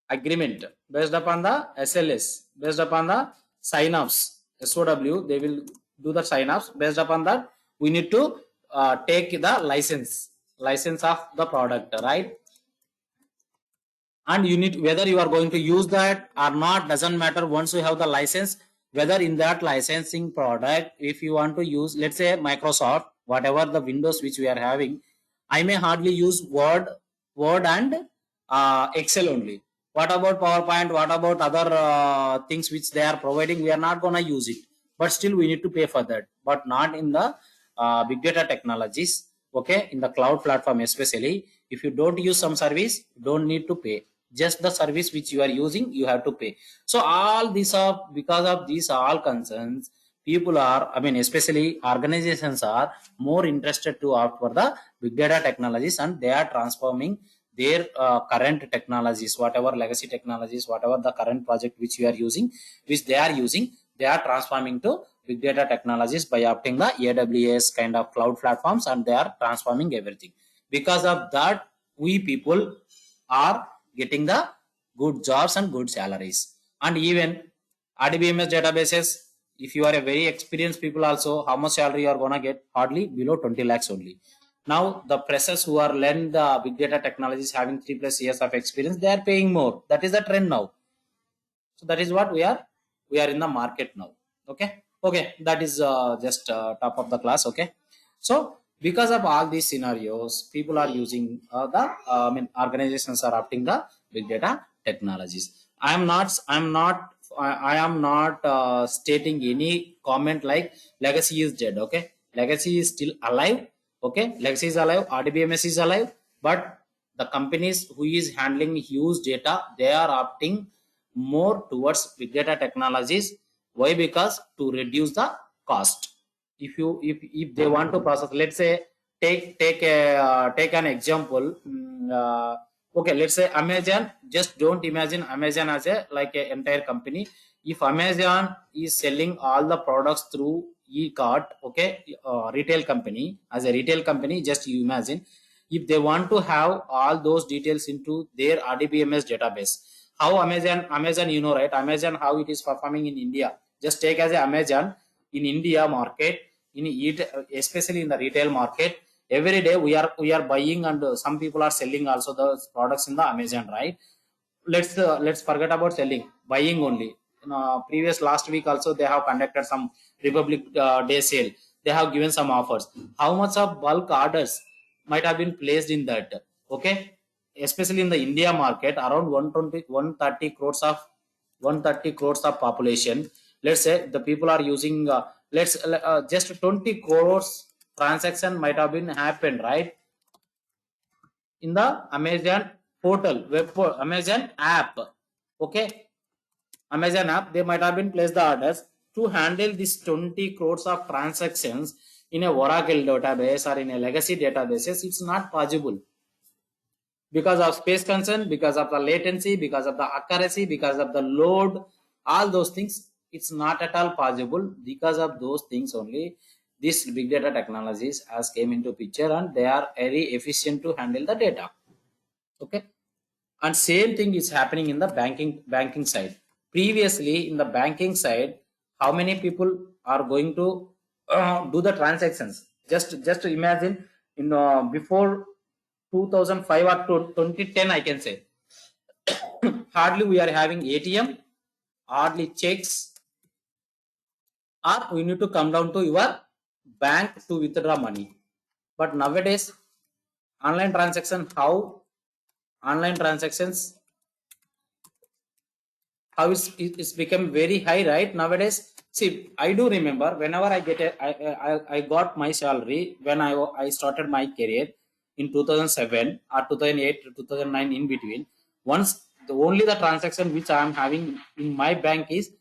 agreement, based upon the SLS, based upon the sign-offs, SOW, they will do the sign-offs. Based upon that, we need to take the license of the product, right? And you need, whether you are going to use that or not doesn't matter. Once you have the license, whether in that licensing product, if you want to use, let's say Microsoft, whatever the Windows which we are having, I may hardly use Word and Excel only. What about PowerPoint? What about other things which they are providing? We are not going to use it, but still we need to pay for that. But not in the big data technologies. Okay, in the cloud platform especially, if you don't use some service, you don't need to pay. Just the service which you are using, you have to pay. So all these are, because of these all concerns, people are, I mean, especially organizations are more interested to opt for the big data technologies, and they are transforming their current technologies, whatever legacy technologies, whatever the current project which you are using, which they are using, they are transforming to big data technologies by opting the AWS kind of cloud platforms, and they are transforming everything. Because of that, we people are getting the good jobs and good salaries. And even RDBMS databases, if you are a very experienced people also, how much salary you are gonna get? Hardly below 20 lakhs only. Now the freshers who are learned the big data technologies having 3+ years of experience, they are paying more. That is the trend now. So that is what we are in the market now. Okay, that is just top of the class. Okay, so because of all these scenarios, people are using I mean, organizations are opting the big data technologies. I am not stating any comment like legacy is dead. Okay, legacy is still alive. Okay, legacy is alive, RDBMS is alive, but the companies who is handling huge data, they are opting more towards big data technologies. Why? Because to reduce the cost. If they want to process, let's say, take an example. Okay, let's say Amazon. Just don't imagine Amazon as a like an entire company. If Amazon is selling all the products through e-cart, okay, retail company, as a retail company, just you imagine, if they want to have all those details into their RDBMS database, how Amazon, you know, right? Amazon, how it is performing in India. Just take as a Amazon in India market, especially in the retail market. Every day we are buying, and some people are selling also the products in the Amazon, right? Let's forget about selling, buying only. Previous last week also they have conducted some Republic Day sale. They have given some offers. How much of bulk orders might have been placed in that? Okay, especially in the India market, around 130 crores of 130 crores of population. Let's say the people are using just 20 crores transaction might have been happened, right, in the Amazon portal, Amazon app. Okay, Amazon app, they might have been placed the orders to handle this 20 crores of transactions in a Oracle database or in a legacy databases. It's not possible because of space concern, because of the latency, because of the accuracy, because of the load, all those things. It's not at all possible. Because of those things only, this big data technologies has came into picture, and they are very efficient to handle the data. Okay, and same thing is happening in the banking side. Previously in the banking side, how many people are going to do the transactions? Just imagine, in before 2005 or 2010, I can say, hardly we are having ATM, hardly checks, or we need to come down to your bank to withdraw money. But nowadays, online transactions how it's become very high, right, nowadays. See, I do remember whenever I get I got my salary when I started my career in 2007 or 2008 to 2009, in between. Once the only the transaction which I am having in my bank is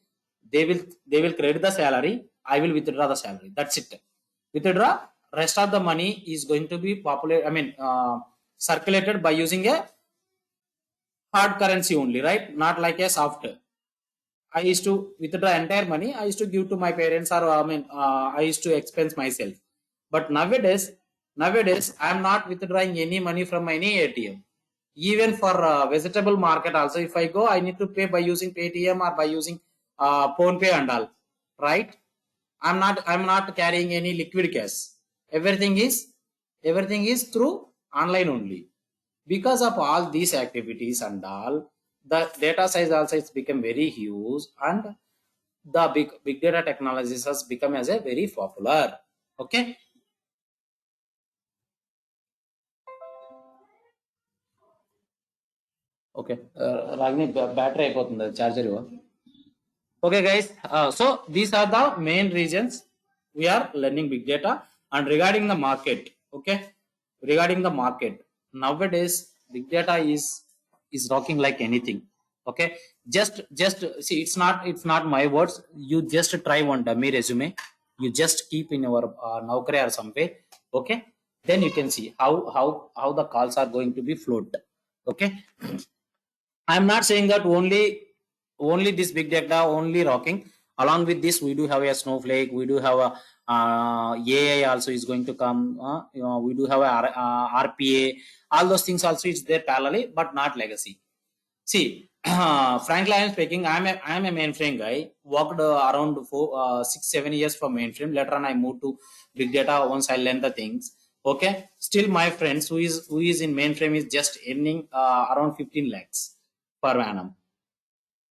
they will credit the salary, I will withdraw the salary, that's it. Withdraw, rest of the money is going to be circulated by using a hard currency only, right, not like a soft. I used to withdraw entire money. I used to give to my parents, or I used to expense myself. But nowadays, I am not withdrawing any money from any ATM. Even for vegetable market also, if I go, I need to pay by using Paytm or by using PhonePe and all. Right? I'm not carrying any liquid cash. Everything is through online only. Because of all these activities and all, the data size also it's become very huge, and the big data technologies has become as a very popular. Okay, okay, Ragini, battery అయిపోతుంది, charger ఇవ్వ. Okay guys, so these are the main reasons we are learning big data. And regarding the market, okay, regarding the market, nowadays big data is rocking like anything. Okay, just see, it's not my words. You just try one dummy resume, you just keep in your Naukri or somewhere. Okay, then you can see how the calls are going to be flowed. Okay, I'm not saying that only this big data only rocking. Along with this, we do have a Snowflake, we do have a AI also is going to come. We do have a RPA. All those things also is there parallelly, but not legacy. See, frankly, I am speaking. I am a mainframe guy. Worked around 6-7 years for mainframe. Later on, I moved to big data once I learned the things. Okay, still my friends who is in mainframe is just earning around 15 lakhs per annum.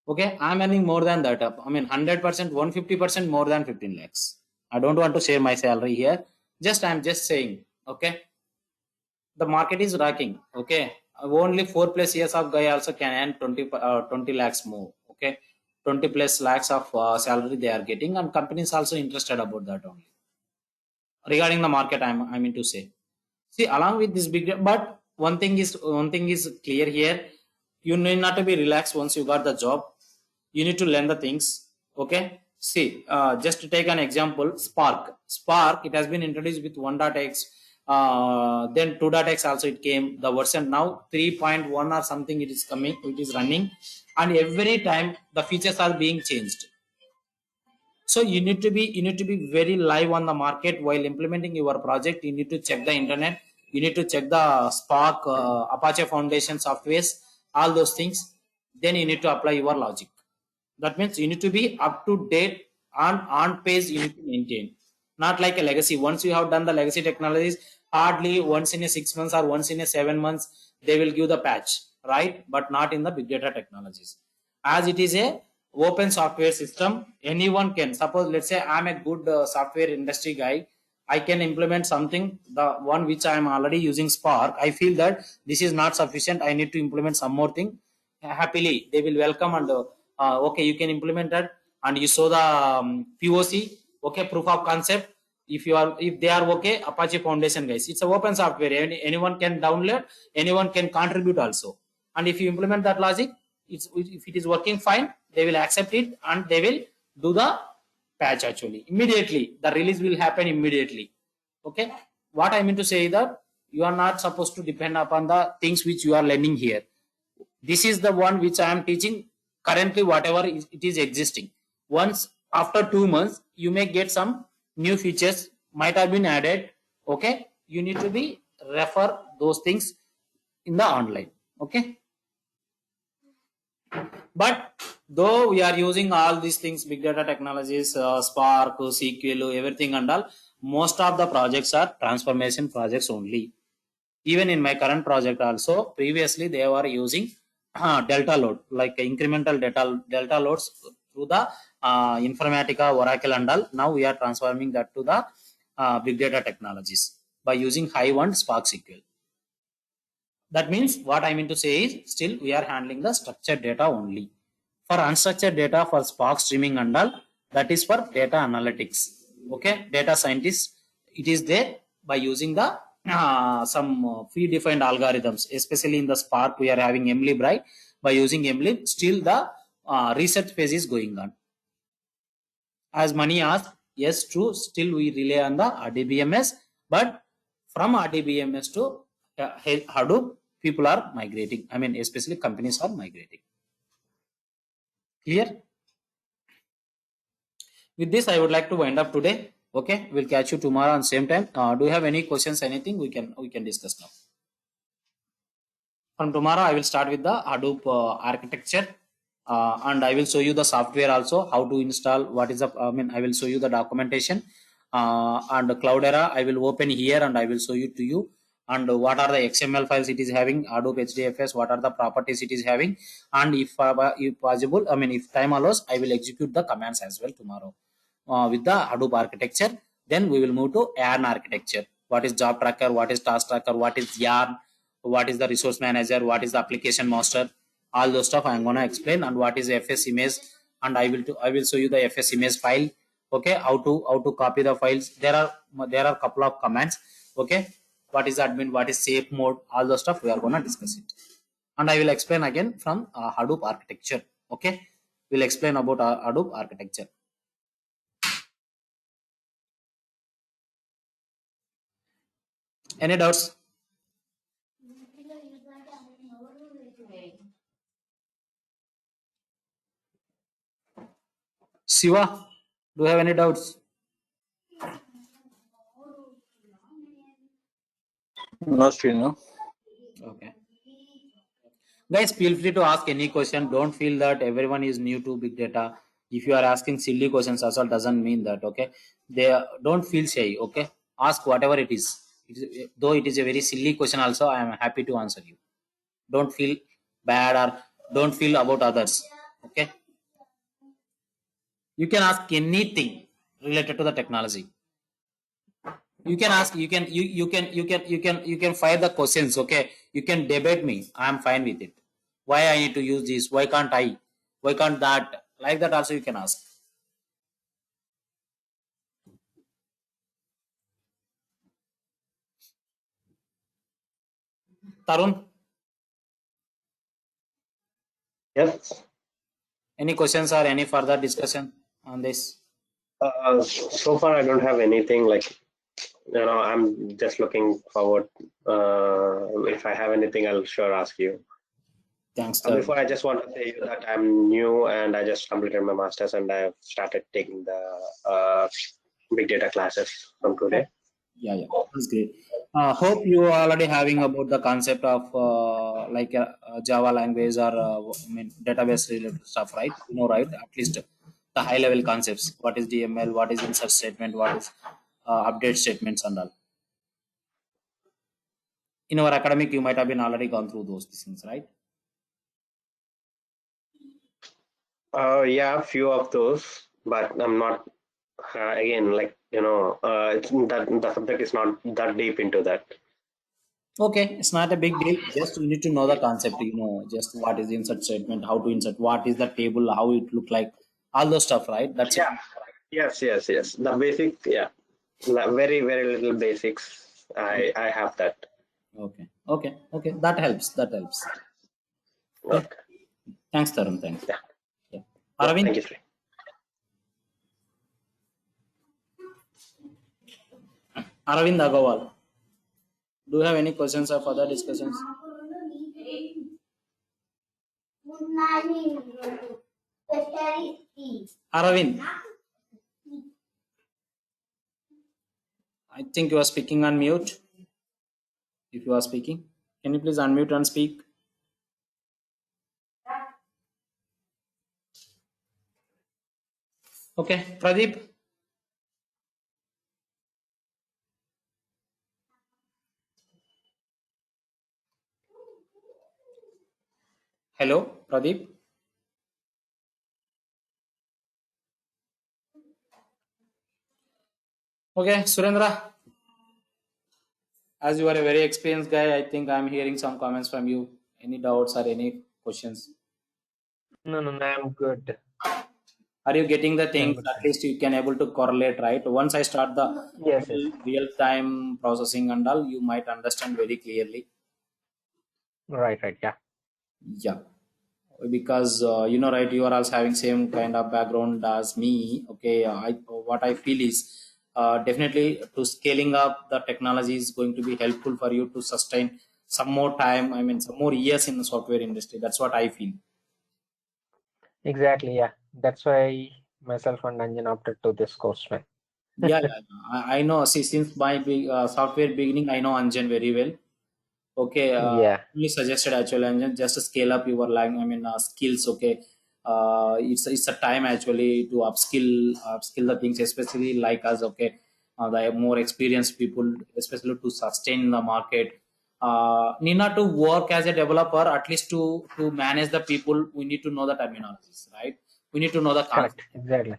Okay, I'm earning more than that. I mean, 100%, 150% more than 15 lakhs. I don't want to share my salary here. I'm just saying. Okay, the market is rocking. Okay, only 4+ years of guy also can earn 20 lakhs more. Okay, 20+ lakhs of salary they are getting, and companies also interested about that only. Regarding the market, I mean to say, see, along with this big, but one thing is clear here. You need not to be relaxed once you got the job. You need to learn the things. Okay, see, just to take an example, Spark, it has been introduced with 1.x, then 2.x also it came, the version now 3.1 or something it is coming, it is running, and every time the features are being changed. So you need to be very live on the market while implementing your project. You need to check the internet. You need to check the Spark, Apache Foundation softwares, all those things. Then you need to apply your logic. That means you need to be up to date and on pace. You need to maintain, not like a legacy. Once you have done the legacy technologies, hardly once in a 6 months or once in a 7 months they will give the patch, right? But not in the big data technologies, as it is a open software system. Anyone can, suppose let's say I'm a good software industry guy, I can implement something, the one which I am already using Spark. I feel that this is not sufficient, I need to implement some more thing. Happily they will welcome and okay, you can implement that, and you show the POC, okay, proof of concept. If they are okay, Apache Foundation guys, it's a open software. Anyone can download, anyone can contribute also. And if you implement that logic, if it is working fine, they will accept it and they will do the patch actually immediately. The release will happen immediately. Okay, what I mean to say is that you are not supposed to depend upon the things which you are learning here. This is the one which I am teaching currently, whatever it is existing. Once after 2 months, you may get some new features might have been added. Okay, you need to be refer those things in the online. Okay, but though we are using all these things, big data technologies, Spark, SQL, everything and all, most of the projects are transformation projects only. Even in my current project also, previously they were using delta load, like incremental delta loads through the Informatica, Oracle and all. Now we are transforming that to the big data technologies by using Hive and Spark SQL. That means what I mean to say is, still we are handling the structured data only. For unstructured data, for Spark streaming and all, that is for data analytics. Okay, data scientists, it is there by using the some predefined algorithms. Especially in the Spark, we are having mlib, right? By using mlib, still the research phase is going on. As Mani asked, yes, true. Still we rely on the RDBMS, but from RDBMS to Hadoop, people are migrating. I mean, especially companies are migrating. Clear? With this, I would like to wind up today. Okay, we'll catch you tomorrow on same time. Do you have any questions? Anything we can discuss now. From tomorrow, I will start with the Hadoop architecture, and I will show you the software also, how to install. What is the? I mean, I will show you the documentation, and Cloudera. I will open here and I will show you to you. And what are the XML files it is having, Hadoop HDFS, what are the properties it is having, and if possible, I mean, if time allows, I will execute the commands as well tomorrow with the Hadoop architecture. Then we will move to Yarn architecture. What is job tracker? What is task tracker? What is Yarn? What is the resource manager? What is the application master? All those stuff I am gonna explain. And what is FS image? And I will show you the FS image file. Okay, how to copy the files. There are couple of commands. Okay, what is admin? What is safe mode? All the stuff we are gonna discuss it. And I will explain again from Hadoop architecture. Okay, we'll explain about Hadoop architecture. Any doubts? Siva, do you have any doubts? No, Srinu. Okay. Guys, feel free to ask any question. Don't feel that everyone is new to big data. If you are asking silly questions as well, doesn't mean that. Okay, they don't feel shy. Okay, ask whatever it is. Though it is a very silly question, also I am happy to answer you. Don't feel bad or don't feel about others. Okay, you can ask anything related to the technology. You can ask. You can fire the questions. Okay, you can debate me. I am fine with it. Why I need to use this? Why can't I? Why can't that? Like that also you can ask. Tarun, Yes. any questions or any further discussion on this? So far, I don't have anything like, I'm just looking forward. If I have anything, I'll sure ask you. Thanks, Tarun. Before, I just want to say that I'm new and I just completed my master's and I've started taking the big data classes from today. Yeah, that's great. Hope you are already having about the concept of Java language or database related stuff, right? You know, right? At least the high level concepts. What is DML? What is insert statement? What is update statements and all. In our academic, you might have been already gone through those things, right? Yeah, a few of those, but I'm not again it's that the subject is not that deep into that. Okay, it's not a big deal. Just you need to know the concept, just what is the insert statement, how to insert, what is the table, how it look like, all those stuff, right? That's it. Yeah. Yes. The basic, yeah, very little basics. I have that. Okay. That helps. Okay. Okay. Thanks, Tarun. Thanks. Yeah. Yeah. Yeah, Aravind, thank you, Sri. Aravind Agarwal, do you have any questions or further discussions? Aravind, I think you are speaking on mute. If you are speaking, can you please unmute and speak? Okay, Pradeep. Hello, Pradeep. Okay, Surendra. As you are a very experienced guy, I think I'm hearing some comments from you. Any doubts or any questions? No, I'm good. Are you getting the I'm things? good. At least you can able to correlate, right? Once I start the Yes. real time processing and all, you might understand very clearly. Right. Yeah. Yeah, because right, you are also having same kind of background as me. Okay, what I feel is definitely to scaling up the technology is going to be helpful for you to sustain some more time. I mean, some more years in the software industry. That's what I feel. Exactly. Yeah. That's why myself and Anjan opted to this course, man. Yeah. I know. See, since my software beginning, I know Anjan very well. Okay, Yeah. only suggested actually, and just to scale up your language. I mean, skills. Okay, it's a time actually to upskill the things, especially like us. Okay, the more experienced people, especially to sustain the market. Need not to work as a developer. At least to manage the people, we need to know the terminologies, right? We need to know the concept. Correct. Exactly.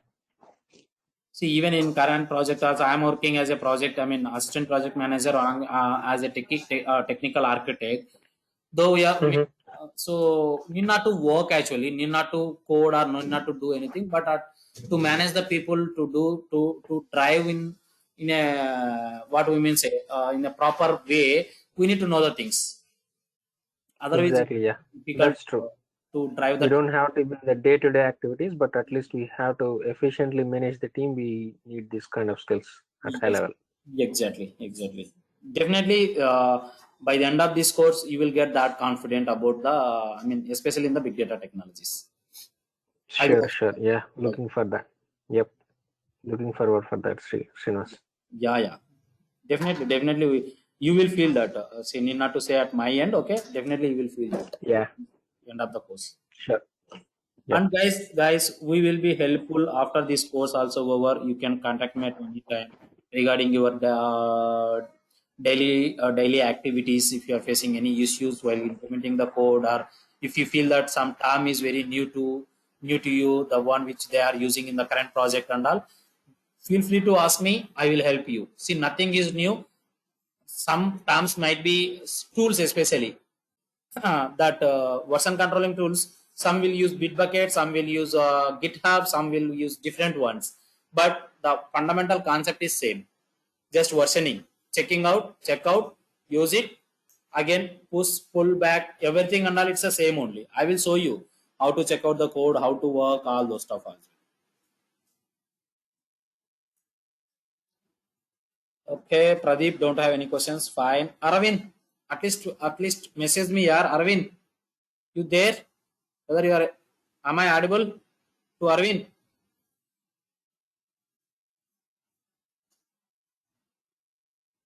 See, even in current project, also I'm working as a project. I mean, assistant project manager or as a technical architect. Though we are so need not to work actually, need not to code or need not to do anything, but to manage the people to drive in a what we mean say in a proper way. We need to know the things. Otherwise, Exactly. Yeah. it's difficult That's true. to drive We the. don't have to be in the day-to-day activities, but at least we have to efficiently manage the team. We need this kind of skills at high Yes, level. exactly. Definitely, by the end of this course, you will get that confident about I mean, especially in the big data technologies. I will Sure. Yeah. Looking for that. Yep. Looking forward for that, Srinivas. Yeah. Definitely, you will feel that. See, need not to say at my end, okay? Definitely, you will feel that Yeah. end of the course. Sure. Yeah. And guys, we will be helpful after this course also over. You can contact me at any time regarding your daily activities. If you are facing any issues while implementing the code, or if you feel that some term is very new to you, the one which they are using in the current project and all, feel free to ask me. I will help you. See, nothing is new. Some terms might be tools, especially that version controlling tools. Some will use Bitbucket, some will use GitHub, some will use different ones. But the fundamental concept is same. Just versioning, checking out, check out, use it, again push, pull back, everything and all. It's the same only. I will show you how to check out the code, how to work, all those stuff also. Okay, Pradeep, don't have any questions. Fine. Aravind, at least message me, yaar. Aravind, You there? Whether you are, am I audible to Arvind?